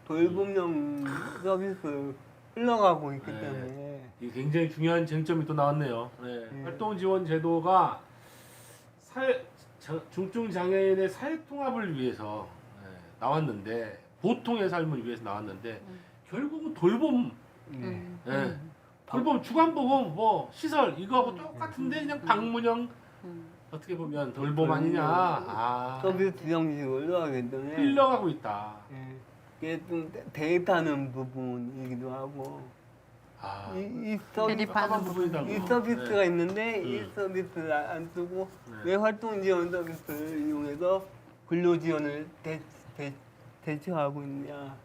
[SPEAKER 4] 돌봄형 서비스 흘러가고 있기
[SPEAKER 2] 네.
[SPEAKER 4] 때문에
[SPEAKER 2] 이게 굉장히 중요한 쟁점이 또 나왔네요. 네. 활동지원 제도가 중증 장애인의 사회통합을 위해서 나왔는데 보통의 삶을 위해서 나왔는데 결국은 돌봄,
[SPEAKER 4] 네.
[SPEAKER 2] 돌봄 주간보험 뭐 시설 이거하고 똑같은데 그냥 방문형 어떻게 보면 돌봄 아니냐. 아,
[SPEAKER 4] 서비스 형식으로 흘러가기 때문에
[SPEAKER 2] 흘러가고 있다.
[SPEAKER 4] 예. 이게 좀 데이트하는 부분이기도 하고
[SPEAKER 2] 아,
[SPEAKER 4] 이 서비스
[SPEAKER 3] 대립하는
[SPEAKER 2] 부분이다.
[SPEAKER 4] 이 서비스가 있는데 이 서비스를 안 쓰고 왜 활동 지원 서비스를 이용해서 근로 지원을 대처하고 있냐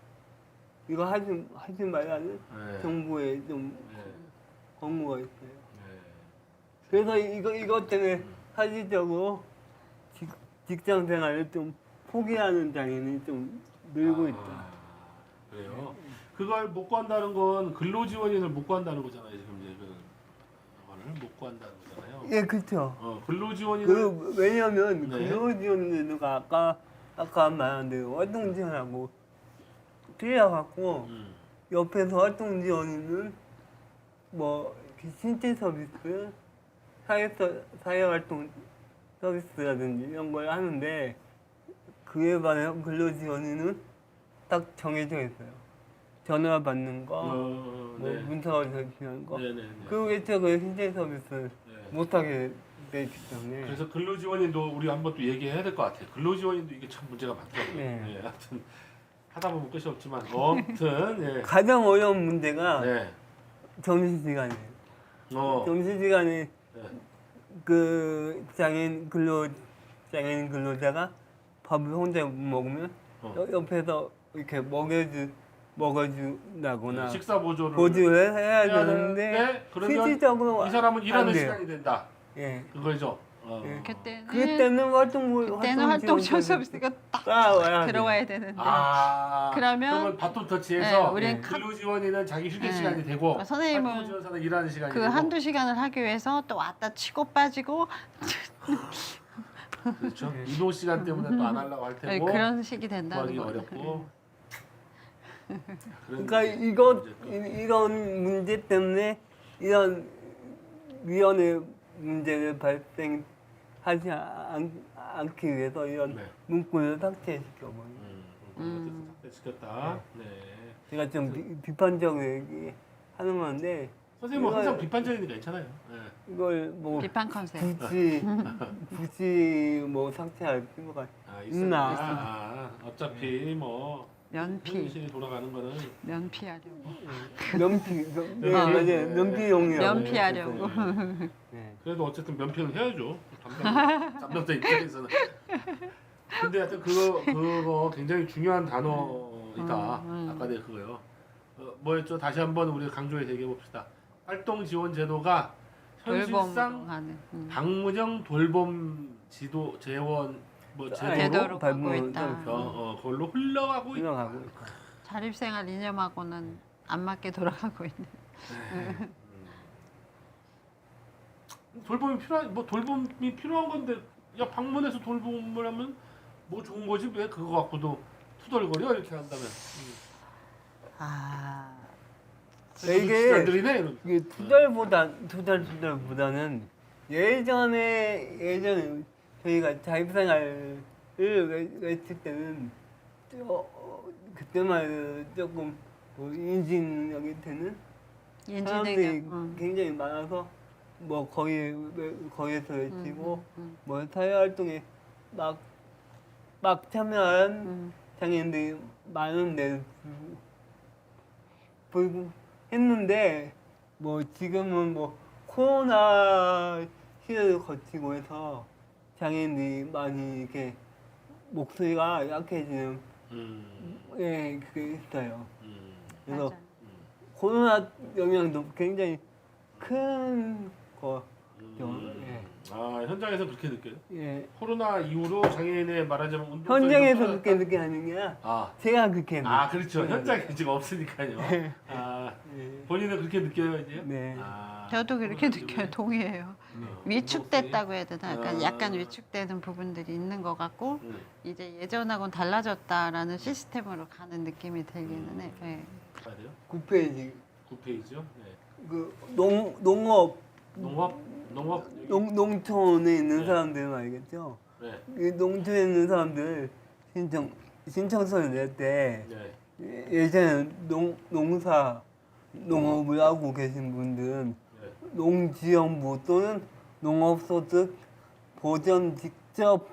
[SPEAKER 4] 이거 하지 말라는 정부의 좀 권고가 있어요. 그래서 이것 때문에 사실적으로 직장 생활을 좀 포기하는 장애인이 좀 늘고 있다.
[SPEAKER 2] 그래요. 그걸 못 구한다는 건 근로지원인을 못 구한다는 거잖아요. 지금 이제 그거를 못 구한다는 거잖아요.
[SPEAKER 4] 예, 그렇죠.
[SPEAKER 2] 근로지원인을
[SPEAKER 4] 왜냐하면
[SPEAKER 2] 네.
[SPEAKER 4] 근로지원제도가 아까 말한 대로 활동지원하고 틀려갖고 옆에서 활동지원은 뭐 신체 서비스, 사회활동 서비스라든지 이런 걸 하는데 그에 반해 근로지원인은 딱 정해져 있어요. 전화 받는 거, 뭐
[SPEAKER 2] 네.
[SPEAKER 4] 문서 접수하는 거.
[SPEAKER 2] 네네네.
[SPEAKER 4] 그 외에 그 신체 서비스
[SPEAKER 2] 네.
[SPEAKER 4] 못하게 돼 있기 때문에.
[SPEAKER 2] 그래서 근로지원인도 우리 한번 또 얘기해야 될 것 같아요. 근로지원인도 이게 참 문제가 많더라고요.
[SPEAKER 4] 네.
[SPEAKER 2] 하여튼 하다 보면 끝이 없지만 아무튼
[SPEAKER 4] 가장 어려운 문제가
[SPEAKER 2] 네.
[SPEAKER 4] 점심시간이에요.
[SPEAKER 2] 어.
[SPEAKER 4] 점심시간에
[SPEAKER 2] 네.
[SPEAKER 4] 그 장애인 근로자가 밥을 혼자 먹으면 옆에서 이렇게 먹어준다거나
[SPEAKER 2] 식사 보조를
[SPEAKER 4] 보조를 해야
[SPEAKER 2] 해야
[SPEAKER 4] 되는데
[SPEAKER 2] 그러면
[SPEAKER 4] 실질적으로
[SPEAKER 2] 이 사람은 일하는
[SPEAKER 4] 안 돼요.
[SPEAKER 2] 시간이 된다.
[SPEAKER 4] 예.
[SPEAKER 2] 그거죠.
[SPEAKER 4] 예.
[SPEAKER 3] 그때는
[SPEAKER 4] 그때는
[SPEAKER 3] 활동 지원 서비스가 딱
[SPEAKER 4] 따와야
[SPEAKER 3] 들어와야 되는데
[SPEAKER 2] 아,
[SPEAKER 3] 그러면-
[SPEAKER 2] 그러면 바톤 터치해서
[SPEAKER 3] 네, 우린
[SPEAKER 2] 근로 지원이는 자기 휴게
[SPEAKER 3] 네.
[SPEAKER 2] 시간이 되고
[SPEAKER 3] 선생님은
[SPEAKER 2] 활동 지원사는 일하는 시간이
[SPEAKER 3] 그
[SPEAKER 2] 되고
[SPEAKER 3] 한두 시간을 하기 위해서 또 왔다 치고 빠지고
[SPEAKER 2] 그렇죠. 이동 시간 때문에 또 안 하려고 할 테고
[SPEAKER 3] 그런 식이 된다는
[SPEAKER 2] 구하기
[SPEAKER 3] 거.
[SPEAKER 2] 어렵고. 그런
[SPEAKER 4] 그러니까 이런 문제 때문에 이런 위원회 문제를 발생하지 않기 위해서 이런
[SPEAKER 2] 네.
[SPEAKER 4] 문구를 삭제시켜버려요.
[SPEAKER 2] 어쨌든 삭제시켰다. 네.
[SPEAKER 4] 제가 좀 비판적으로 하는 건데
[SPEAKER 2] 선생님은 항상
[SPEAKER 4] 이걸-
[SPEAKER 2] 비판적이니까 괜찮아요. 네.
[SPEAKER 4] 이걸 뭐
[SPEAKER 3] 비판 컨셉.
[SPEAKER 4] 굳이 뭐 삭제할 필요가 있나?
[SPEAKER 2] 어차피 뭐
[SPEAKER 3] 면피
[SPEAKER 2] 현실이 돌아가는 거는
[SPEAKER 3] 면피하려고.
[SPEAKER 4] 맞아요. 면피용이요.
[SPEAKER 3] 면피하려고.
[SPEAKER 4] 네.
[SPEAKER 2] 그래도 어쨌든 면피는 해야죠. 담당자 입장에서는. 근데 하여튼 그거 굉장히 중요한 단어이다. 아까 내가 그거요. 뭐였죠? 다시 한번 우리가 강조해서 얘기해 봅시다. 활동 지원 제도가 현실상
[SPEAKER 3] 돌봄하는
[SPEAKER 2] 방문형 돌봄 지도 재원 뭐 제도로
[SPEAKER 3] 제도로 가고 있다.
[SPEAKER 2] 그걸로 흘러가고 있다.
[SPEAKER 4] 흘러가고 있다.
[SPEAKER 3] 자립생활 이념하고는 안 맞게 돌아가고 있는.
[SPEAKER 2] 돌봄이 필요한 건데 야 방문해서 돌봄을 하면 뭐 좋은 거지 왜 그거 갖고도 투덜거려 이렇게 한다면
[SPEAKER 3] 아,
[SPEAKER 4] 이게-
[SPEAKER 2] 안 들리네 이런.
[SPEAKER 4] 이게 투덜보다는 예전에 저희가 자립생활을 했을 때는 그때만 해도 조금 뭐 인진력이 되는 사람들이
[SPEAKER 3] 인지능력.
[SPEAKER 4] 굉장히 많아서 뭐 거기에서 외치고 뭐 사회활동에 막 참여한 장애인들이 많은데 했는데 뭐 지금은 뭐 코로나 시대를 거치고 해서 장애인들이 많이 이렇게 목소리가 약해지는 예 그게 있어요. 그래서
[SPEAKER 3] 맞아.
[SPEAKER 4] 코로나 영향도 굉장히 큰 거. 예.
[SPEAKER 2] 아 현장에서 그렇게 느껴요?
[SPEAKER 4] 예.
[SPEAKER 2] 코로나 이후로 장애인의 말하자면 운동성이
[SPEAKER 4] 현장에서
[SPEAKER 2] 좀
[SPEAKER 4] 그렇게 느끼는 게 아니라
[SPEAKER 2] 아,
[SPEAKER 4] 제가 그렇게
[SPEAKER 2] 그렇죠.
[SPEAKER 4] 네.
[SPEAKER 2] 현장에 지금 없으니까요. 아,
[SPEAKER 4] 예.
[SPEAKER 2] 본인은 그렇게 느껴요 이제?
[SPEAKER 4] 네.
[SPEAKER 3] 저도 그렇게
[SPEAKER 2] 코로나
[SPEAKER 3] 느껴요.
[SPEAKER 2] 이후에.
[SPEAKER 3] 동의해요. 위축됐다고 해야 되나?
[SPEAKER 2] 아.
[SPEAKER 3] 약간 위축되는 부분들이 있는 것 같고 이제 예전하고는 달라졌다라는 시스템으로 가는 느낌이 들기는 해. 네.
[SPEAKER 2] 봐야 돼요?
[SPEAKER 4] 9페이지
[SPEAKER 2] 9페이지요? 네.
[SPEAKER 4] 그 농업 농촌에 있는
[SPEAKER 2] 네.
[SPEAKER 4] 사람들은 알겠죠?
[SPEAKER 2] 네.
[SPEAKER 4] 이 농촌에 있는 사람들 신청서를 낼 때
[SPEAKER 2] 네.
[SPEAKER 4] 예전에 농업을 하고 계신 분들은
[SPEAKER 2] 네.
[SPEAKER 4] 농지원부 또는 농업소득 보전 직접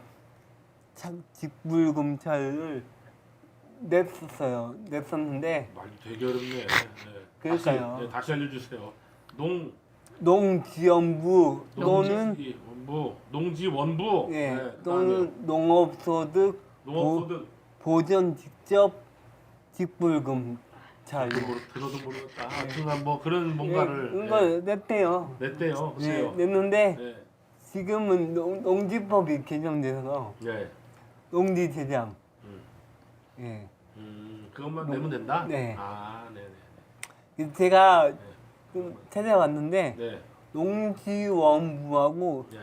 [SPEAKER 4] 직불금차를 냈었는데
[SPEAKER 2] 말도 되게 어렵네. 네.
[SPEAKER 4] 그러니까요.
[SPEAKER 2] 다시 알려주세요.
[SPEAKER 4] 농지원부 또는
[SPEAKER 2] 농지원부
[SPEAKER 4] 예,
[SPEAKER 2] 네,
[SPEAKER 4] 또는 농업소득
[SPEAKER 2] 농업소득
[SPEAKER 4] 보전 직접 직불금차
[SPEAKER 2] 들어도 모르겠다. 하여튼 뭐 그런 뭔가를
[SPEAKER 4] 이걸 냈대요.
[SPEAKER 2] 냈대요.
[SPEAKER 4] 네,
[SPEAKER 2] 보세요.
[SPEAKER 4] 냈는데
[SPEAKER 2] 네.
[SPEAKER 4] 지금은 농지법이 개정돼서
[SPEAKER 2] 네.
[SPEAKER 4] 농지대장
[SPEAKER 2] 음.
[SPEAKER 4] 예.
[SPEAKER 2] 그것만 내면 된다?
[SPEAKER 4] 네.
[SPEAKER 2] 아, 네네.
[SPEAKER 4] 제가 좀 찾아봤는데
[SPEAKER 2] 네.
[SPEAKER 4] 농지원부하고
[SPEAKER 2] 네.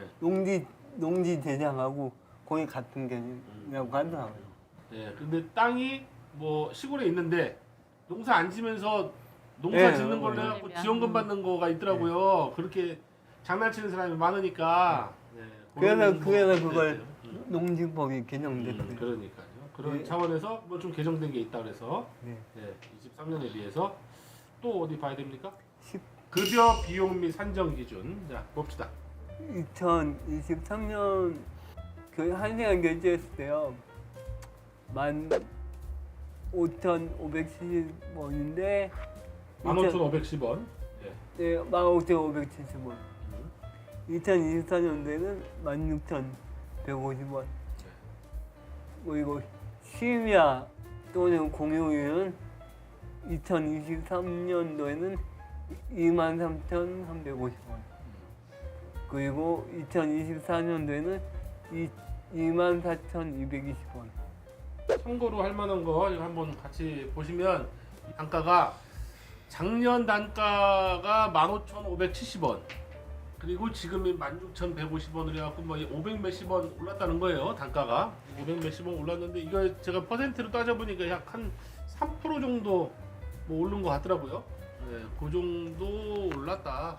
[SPEAKER 4] 농지대장하고 거의 같은 개념이라고 하더라고요.
[SPEAKER 2] 네. 근데 땅이 뭐 시골에 있는데 농사 안 지면서 농사
[SPEAKER 4] 네,
[SPEAKER 2] 짓는 걸로
[SPEAKER 4] 네.
[SPEAKER 2] 해갖고 지원금 받는 거가 있더라고요. 그렇게 장난치는 사람이 많으니까. 네.
[SPEAKER 4] 그래서
[SPEAKER 2] 그런
[SPEAKER 4] 그걸
[SPEAKER 2] 거
[SPEAKER 4] 농지법이 개정됐어요.
[SPEAKER 2] 그러니까요. 그런
[SPEAKER 4] 네.
[SPEAKER 2] 차원에서 뭐 좀 개정된 게 있다 그래서
[SPEAKER 4] 네.
[SPEAKER 2] 23년에 비해서 또 어디 봐야 됩니까?
[SPEAKER 4] 10
[SPEAKER 2] 급여 비용 및 산정 기준. 자, 봅시다.
[SPEAKER 4] 2023년 그 1시간 결제했을 때요. 15,570원인데
[SPEAKER 2] 15,510원.
[SPEAKER 4] 네, 15,570원. 2024년도에는 16,150원. 그리고 심야 또는 공휴일은 2023년도에는 23,350원. 그리고 2024년도에는 24,220원.
[SPEAKER 2] 참고로 할 만한 거 이거 한번 같이 보시면 이 단가가 작년 단가가 15,570원 그리고 지금이 16,150원을 해갖고 뭐 500 몇십 원 올랐다는 거예요. 단가가 500 몇십 원 올랐는데 이거 제가 퍼센트로 따져보니까 약 한 3% 정도 뭐 오른 것 같더라고요. 네, 그 정도 올랐다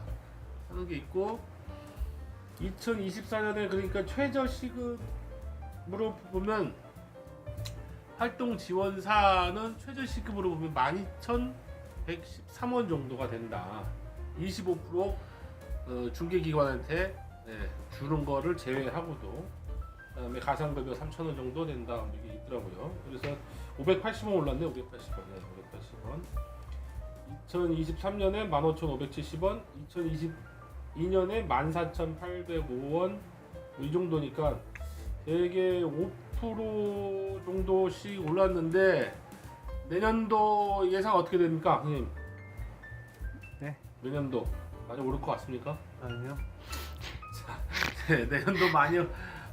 [SPEAKER 2] 하는 게 있고 2024년에 그러니까 최저 시급으로 보면 활동 지원사는 최저 시급으로 보면 12,113원 정도가 된다. 25% 중개기관한테 주는 거를 제외하고도 그다음에 가상급여 3,000원 정도 된다 이게 있더라고요. 그래서 580원 올랐네. 580원. 네, 580원. 2023년에 15,570원, 2022년에 14,805원 이 정도니까 되게 5% 정도씩 올랐는데 내년도 예상 어떻게 됩니까, 형님?
[SPEAKER 4] 네?
[SPEAKER 2] 내년도 많이 오를 것 같습니까?
[SPEAKER 4] 아니요.
[SPEAKER 2] 네, 내년도 많이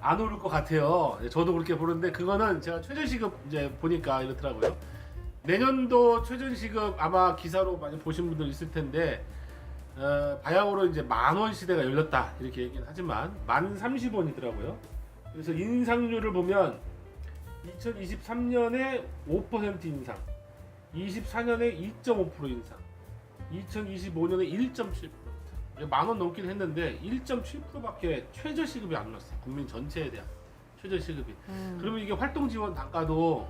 [SPEAKER 2] 안 오를 것 같아요. 저도 그렇게 보는데 그거는 제가 최저시급 이제 보니까 이렇더라고요. 내년도 최저시급 아마 기사로 많이 보신 분들 있을 텐데 바야흐로 이제 10,000원 시대가 열렸다 이렇게 얘기는 하지만 1030원이더라고요. 그래서 인상률을 보면 2023년에 5% 인상, 24년에 2.5% 인상, 2025년에 1.7% 인상. 10,000원 넘긴 했는데 1.7%밖에 최저 시급이 안 올랐어요. 국민 전체에 대한 최저 시급이. 그러면 이게 활동 지원 단가도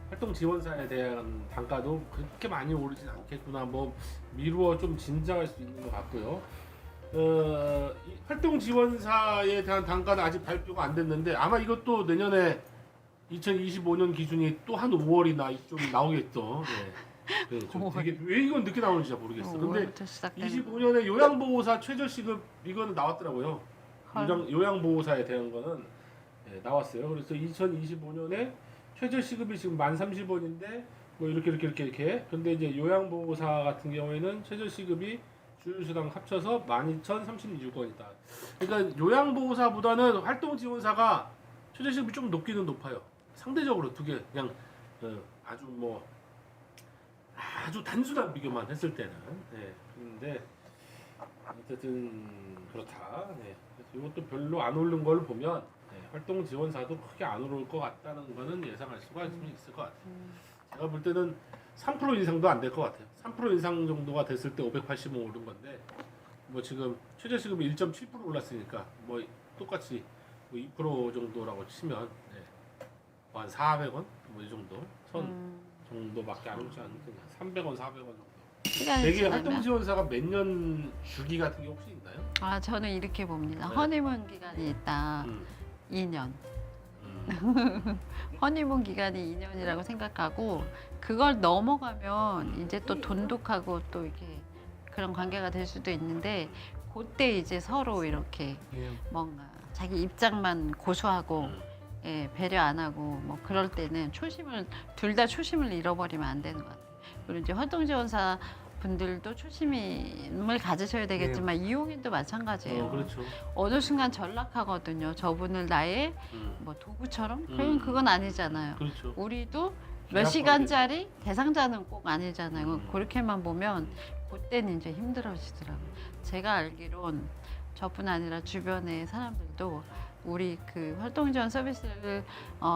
[SPEAKER 2] 활동 지원사에 대한 단가도 그렇게 많이 오르진 않겠구나. 뭐 미루어 좀 진정할 수 있는 것 같고요. 이 활동 지원사에 대한 단가는 아직 발표가 안 됐는데 아마 이것도 내년에 2025년 기준이 또 한 5월이나 좀 나오겠죠. 네. 네, 좀 되게 왜 이건 늦게 나오는지 잘 모르겠어. 근데 25년에 요양보호사 최저시급 이거는 나왔더라고요. 요양보호사에 대한 거는 나왔어요. 그래서 2025년에 최저시급이 지금 1030원인데 뭐 이렇게 근데 이제 요양보호사 같은 경우에는 최저시급이 주휴수당 합쳐서 12,036원이다. 그러니까 요양보호사보다는 활동지원사가 최저시급이 좀 높기는 높아요. 상대적으로 두 개 그냥 아주 단순한 비교만 했을 때는. 네. 그런데 어쨌든 그렇다. 네. 그래서 이것도 별로 안 오른 걸 보면 활동 지원사도 크게 안 오를 것 같다는 거는 예상할 수가 있을 것 같아요. 제가 볼 때는 3% 인상도 안 될 것 같아요. 3% 인상 정도가 됐을 때 580원 오른 건데 뭐 지금 최저시급이 1.7% 올랐으니까 뭐 똑같이 뭐 2% 정도라고 치면 한 400원 뭐 이 정도 정도밖에 안 오지 않는 300원, 400원 정도. 되게 활동 지원사가 몇 년 주기 같은 게 혹시 있나요?
[SPEAKER 3] 아 저는 이렇게 봅니다.
[SPEAKER 2] 네.
[SPEAKER 3] 허니문 기간이 있다. 2년. 허니문 기간이 2년이라고 생각하고 그걸 넘어가면 이제 또 돈독하고 또 이렇게 그런 관계가 될 수도 있는데 그때 이제 서로 이렇게 뭔가 자기 입장만 고수하고 배려 안 하고 뭐 그럴 때는 둘 다 초심을 잃어버리면 안 되는 것 같아요. 그리고 이제 활동지원사 분들도 초심을 가지셔야 되겠지만 이용인도 마찬가지예요.
[SPEAKER 2] 그렇죠.
[SPEAKER 3] 어느 순간 전락하거든요. 저분을 나의 뭐 도구처럼? 그럼 그건 아니잖아요.
[SPEAKER 2] 그렇죠.
[SPEAKER 3] 우리도 몇 시간짜리 대상자는 꼭 아니잖아요. 그렇게만 보면 그때는 이제 힘들어지더라고요. 제가 알기론 저뿐 아니라 주변의 사람들도 우리 그 활동지원 서비스를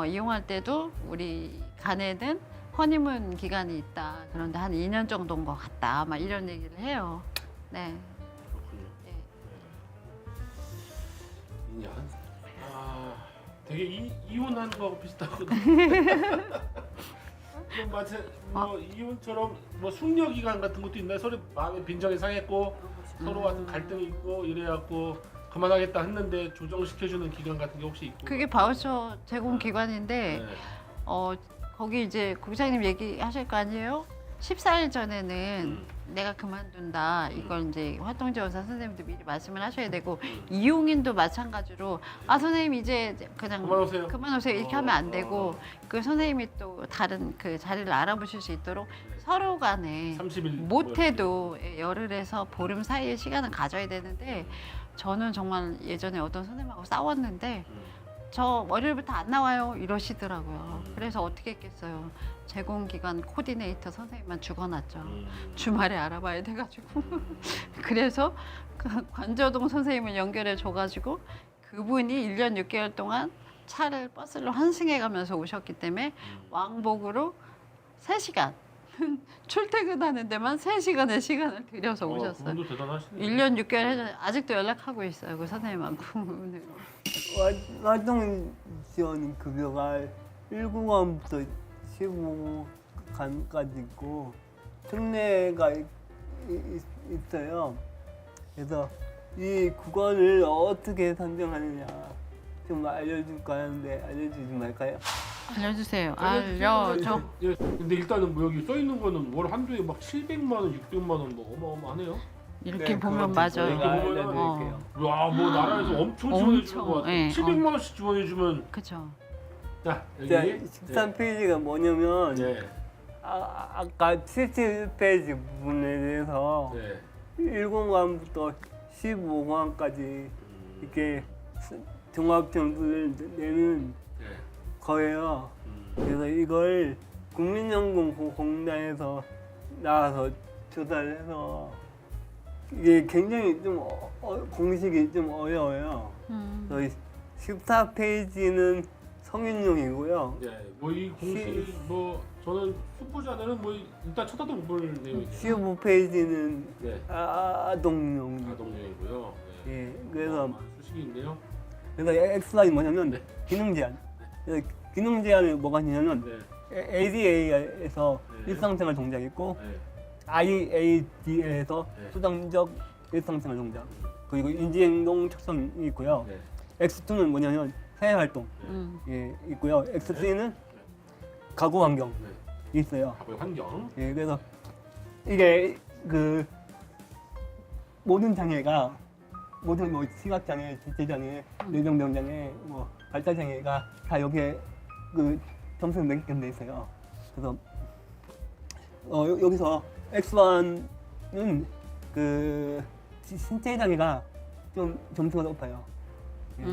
[SPEAKER 3] 이용할 때도 우리 간에는 허니문 기간이 있다. 그런데 한 2년 정도인 것 같다. 막 이런 얘기를 해요. 네.
[SPEAKER 2] 그렇군요.
[SPEAKER 3] 네.
[SPEAKER 2] 2년. 되게 이혼한 거 비슷하거든요. 뭐 이혼처럼 뭐 숙려 기간 같은 것도 있나요? 서로 마음의 빈정이 상했고 서로 같은 갈등이 있고 이래갖고 그만하겠다 했는데 조정시켜주는 기간 같은 게 혹시 있고?
[SPEAKER 3] 그게 바우처 제공 기관인데
[SPEAKER 2] 네.
[SPEAKER 3] 거기 이제 국장님 얘기하실 거 아니에요? 14일 전에는 내가 그만둔다. 이걸 이제 활동지원사 선생님도 미리 말씀을 하셔야 되고 이용인도 마찬가지로 선생님 이제 그냥
[SPEAKER 2] 그만오세요.
[SPEAKER 3] 이렇게 하면 안 되고 그 선생님이 또 다른 그 자리를 알아보실 수 있도록 서로 간에
[SPEAKER 2] 30일
[SPEAKER 3] 못해도 열흘 해서 보름 사이에 시간을 가져야 되는데 저는 정말 예전에 어떤 선생님하고 싸웠는데 저 월요일부터 안 나와요 이러시더라고요. 그래서 어떻게 했겠어요. 제공기관 코디네이터 선생님만 죽어놨죠. 주말에 알아봐야 돼가지고 그래서 그 관저동 선생님을 연결해 줘가지고 그분이 1년 6개월 동안 차를 버스로 환승해 가면서 오셨기 때문에 왕복으로 3시간 출퇴근하는 데만 3시간의 시간을 들여서 오셨어요.
[SPEAKER 2] 그분도 대단하시네.
[SPEAKER 3] 1년 6개월 해서 아직도 연락하고 있어요. 그 선생님하고.
[SPEAKER 4] 활동 지원 급여가 1구간부터 15간까지 있고 특례가 있어요. 그래서 이 구간을 어떻게 선정하느냐 좀 알려줄까 하는데 알려주지 말까요?
[SPEAKER 3] 알려주세요. 알려줘.
[SPEAKER 2] 예, 근데 일단은 뭐 여기 써 있는 거는 월 한도에 막 700만 원, 600만 원 뭐 어마어마하네요.
[SPEAKER 3] 이렇게
[SPEAKER 4] 네,
[SPEAKER 3] 보면
[SPEAKER 4] 그것도
[SPEAKER 3] 맞아요.
[SPEAKER 4] 저희가
[SPEAKER 2] 이렇게 보면은,
[SPEAKER 4] 알려드릴게요.
[SPEAKER 2] 와, 뭐 나라에서 엄청 지원해 주는 거 같아.
[SPEAKER 3] 예,
[SPEAKER 2] 700만 원씩 지원해 주면
[SPEAKER 3] 그죠.
[SPEAKER 2] 자, 여기
[SPEAKER 4] 자, 13페이지가 뭐냐면
[SPEAKER 2] 네.
[SPEAKER 4] 아까 77페이지 부분에 대해서
[SPEAKER 2] 네.
[SPEAKER 4] 1공간부터 15공간까지 이렇게 종합 점수를 내는
[SPEAKER 2] 네.
[SPEAKER 4] 거예요. 그래서 이걸 국민연금공단에서 나와서 조사를 해서 이게 굉장히 좀 공식이 좀 어려워요. 그래서 14페이지는 성인용이고요.
[SPEAKER 2] 네. 뭐 이 공식 뭐 저는 후보자들은 뭐 일단 쳐다도 못 볼 내용이에요.
[SPEAKER 4] 15페이지는
[SPEAKER 2] 네.
[SPEAKER 4] 아동용.
[SPEAKER 2] 아동용이고요. 네.
[SPEAKER 4] 예, 그래서
[SPEAKER 2] 많은 수식이 있네요.
[SPEAKER 4] 그래서 X라인 뭐냐면
[SPEAKER 2] 네.
[SPEAKER 4] 기능 제한. 그래서 기능 제한이 뭐가 있냐면
[SPEAKER 2] 네.
[SPEAKER 4] ADA에서
[SPEAKER 2] 네.
[SPEAKER 4] 일상생활 동작 있고
[SPEAKER 2] 네.
[SPEAKER 4] IAD에서
[SPEAKER 2] 네.
[SPEAKER 4] 수당적 일상생활 동작 그리고 인지행동 척선이 있고요.
[SPEAKER 2] 네.
[SPEAKER 4] X2는 뭐냐면 사회활동 예, 있고요. X3는 가구 환경
[SPEAKER 2] 네.
[SPEAKER 4] 있어요.
[SPEAKER 2] 가구의 환경.
[SPEAKER 4] 예, 그래서 이게 그 모든 장애가 모든 뭐 시각 장애, 지체 장애, 뇌병변 장애, 뭐 발달 장애가 다 여기에 그 점수를 매기게 돼 있어요. 그래서 여기서 X1은 그 신체 장애가 좀 점수가 높아요. 예.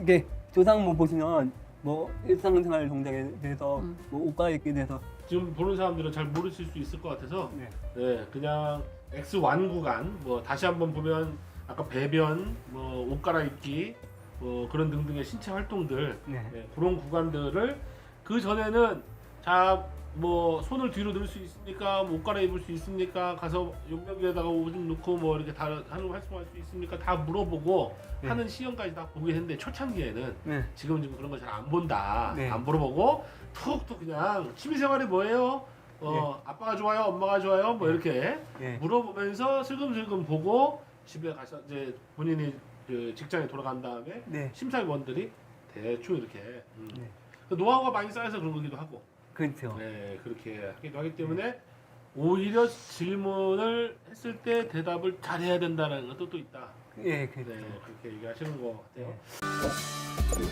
[SPEAKER 4] 이게 조상모 보시면 뭐 일상생활 동작에 대해서 뭐 옷 갈아입기에 대해서
[SPEAKER 2] 지금 보는 사람들은 잘 모르실 수 있을 것 같아서
[SPEAKER 4] 네.
[SPEAKER 2] 네, 그냥 X1 구간 뭐 다시 한번 보면 아까 배변, 뭐 옷 갈아입기, 뭐 그런 등등의 신체 활동들
[SPEAKER 4] 네.
[SPEAKER 2] 네, 그런 구간들을 그 전에는 자 뭐 손을 뒤로 넣을 수 있습니까? 뭐 옷 갈아입을 수 있습니까? 가서 용변기에다가 옷 좀 넣고 뭐 이렇게 다 하는 활동할 수 있습니까? 다 물어보고
[SPEAKER 4] 네.
[SPEAKER 2] 하는 시험까지 다 보게 했는데 초창기에는
[SPEAKER 4] 네.
[SPEAKER 2] 지금 그런 거 잘 안 본다.
[SPEAKER 4] 네.
[SPEAKER 2] 안 물어보고 툭툭 그냥 취미생활이 뭐예요? 아빠가 좋아요, 엄마가 좋아요, 뭐 이렇게
[SPEAKER 4] 네.
[SPEAKER 2] 물어보면서 슬금슬금 보고 집에 가서 이제 본인이 그 직장에 돌아간 다음에
[SPEAKER 4] 네.
[SPEAKER 2] 심사위원들이 대충 이렇게
[SPEAKER 4] 네.
[SPEAKER 2] 그 노하우가 많이 쌓여서 그런 거기도 하고,
[SPEAKER 4] 그렇죠.
[SPEAKER 2] 네 그렇게 하기도 하기 때문에 오히려 질문을 했을 때 대답을 잘해야 된다는 것도 또 있다.
[SPEAKER 4] 예, 그렇죠.
[SPEAKER 2] 네 그렇게 얘기하시는 것 같아요.
[SPEAKER 4] 네.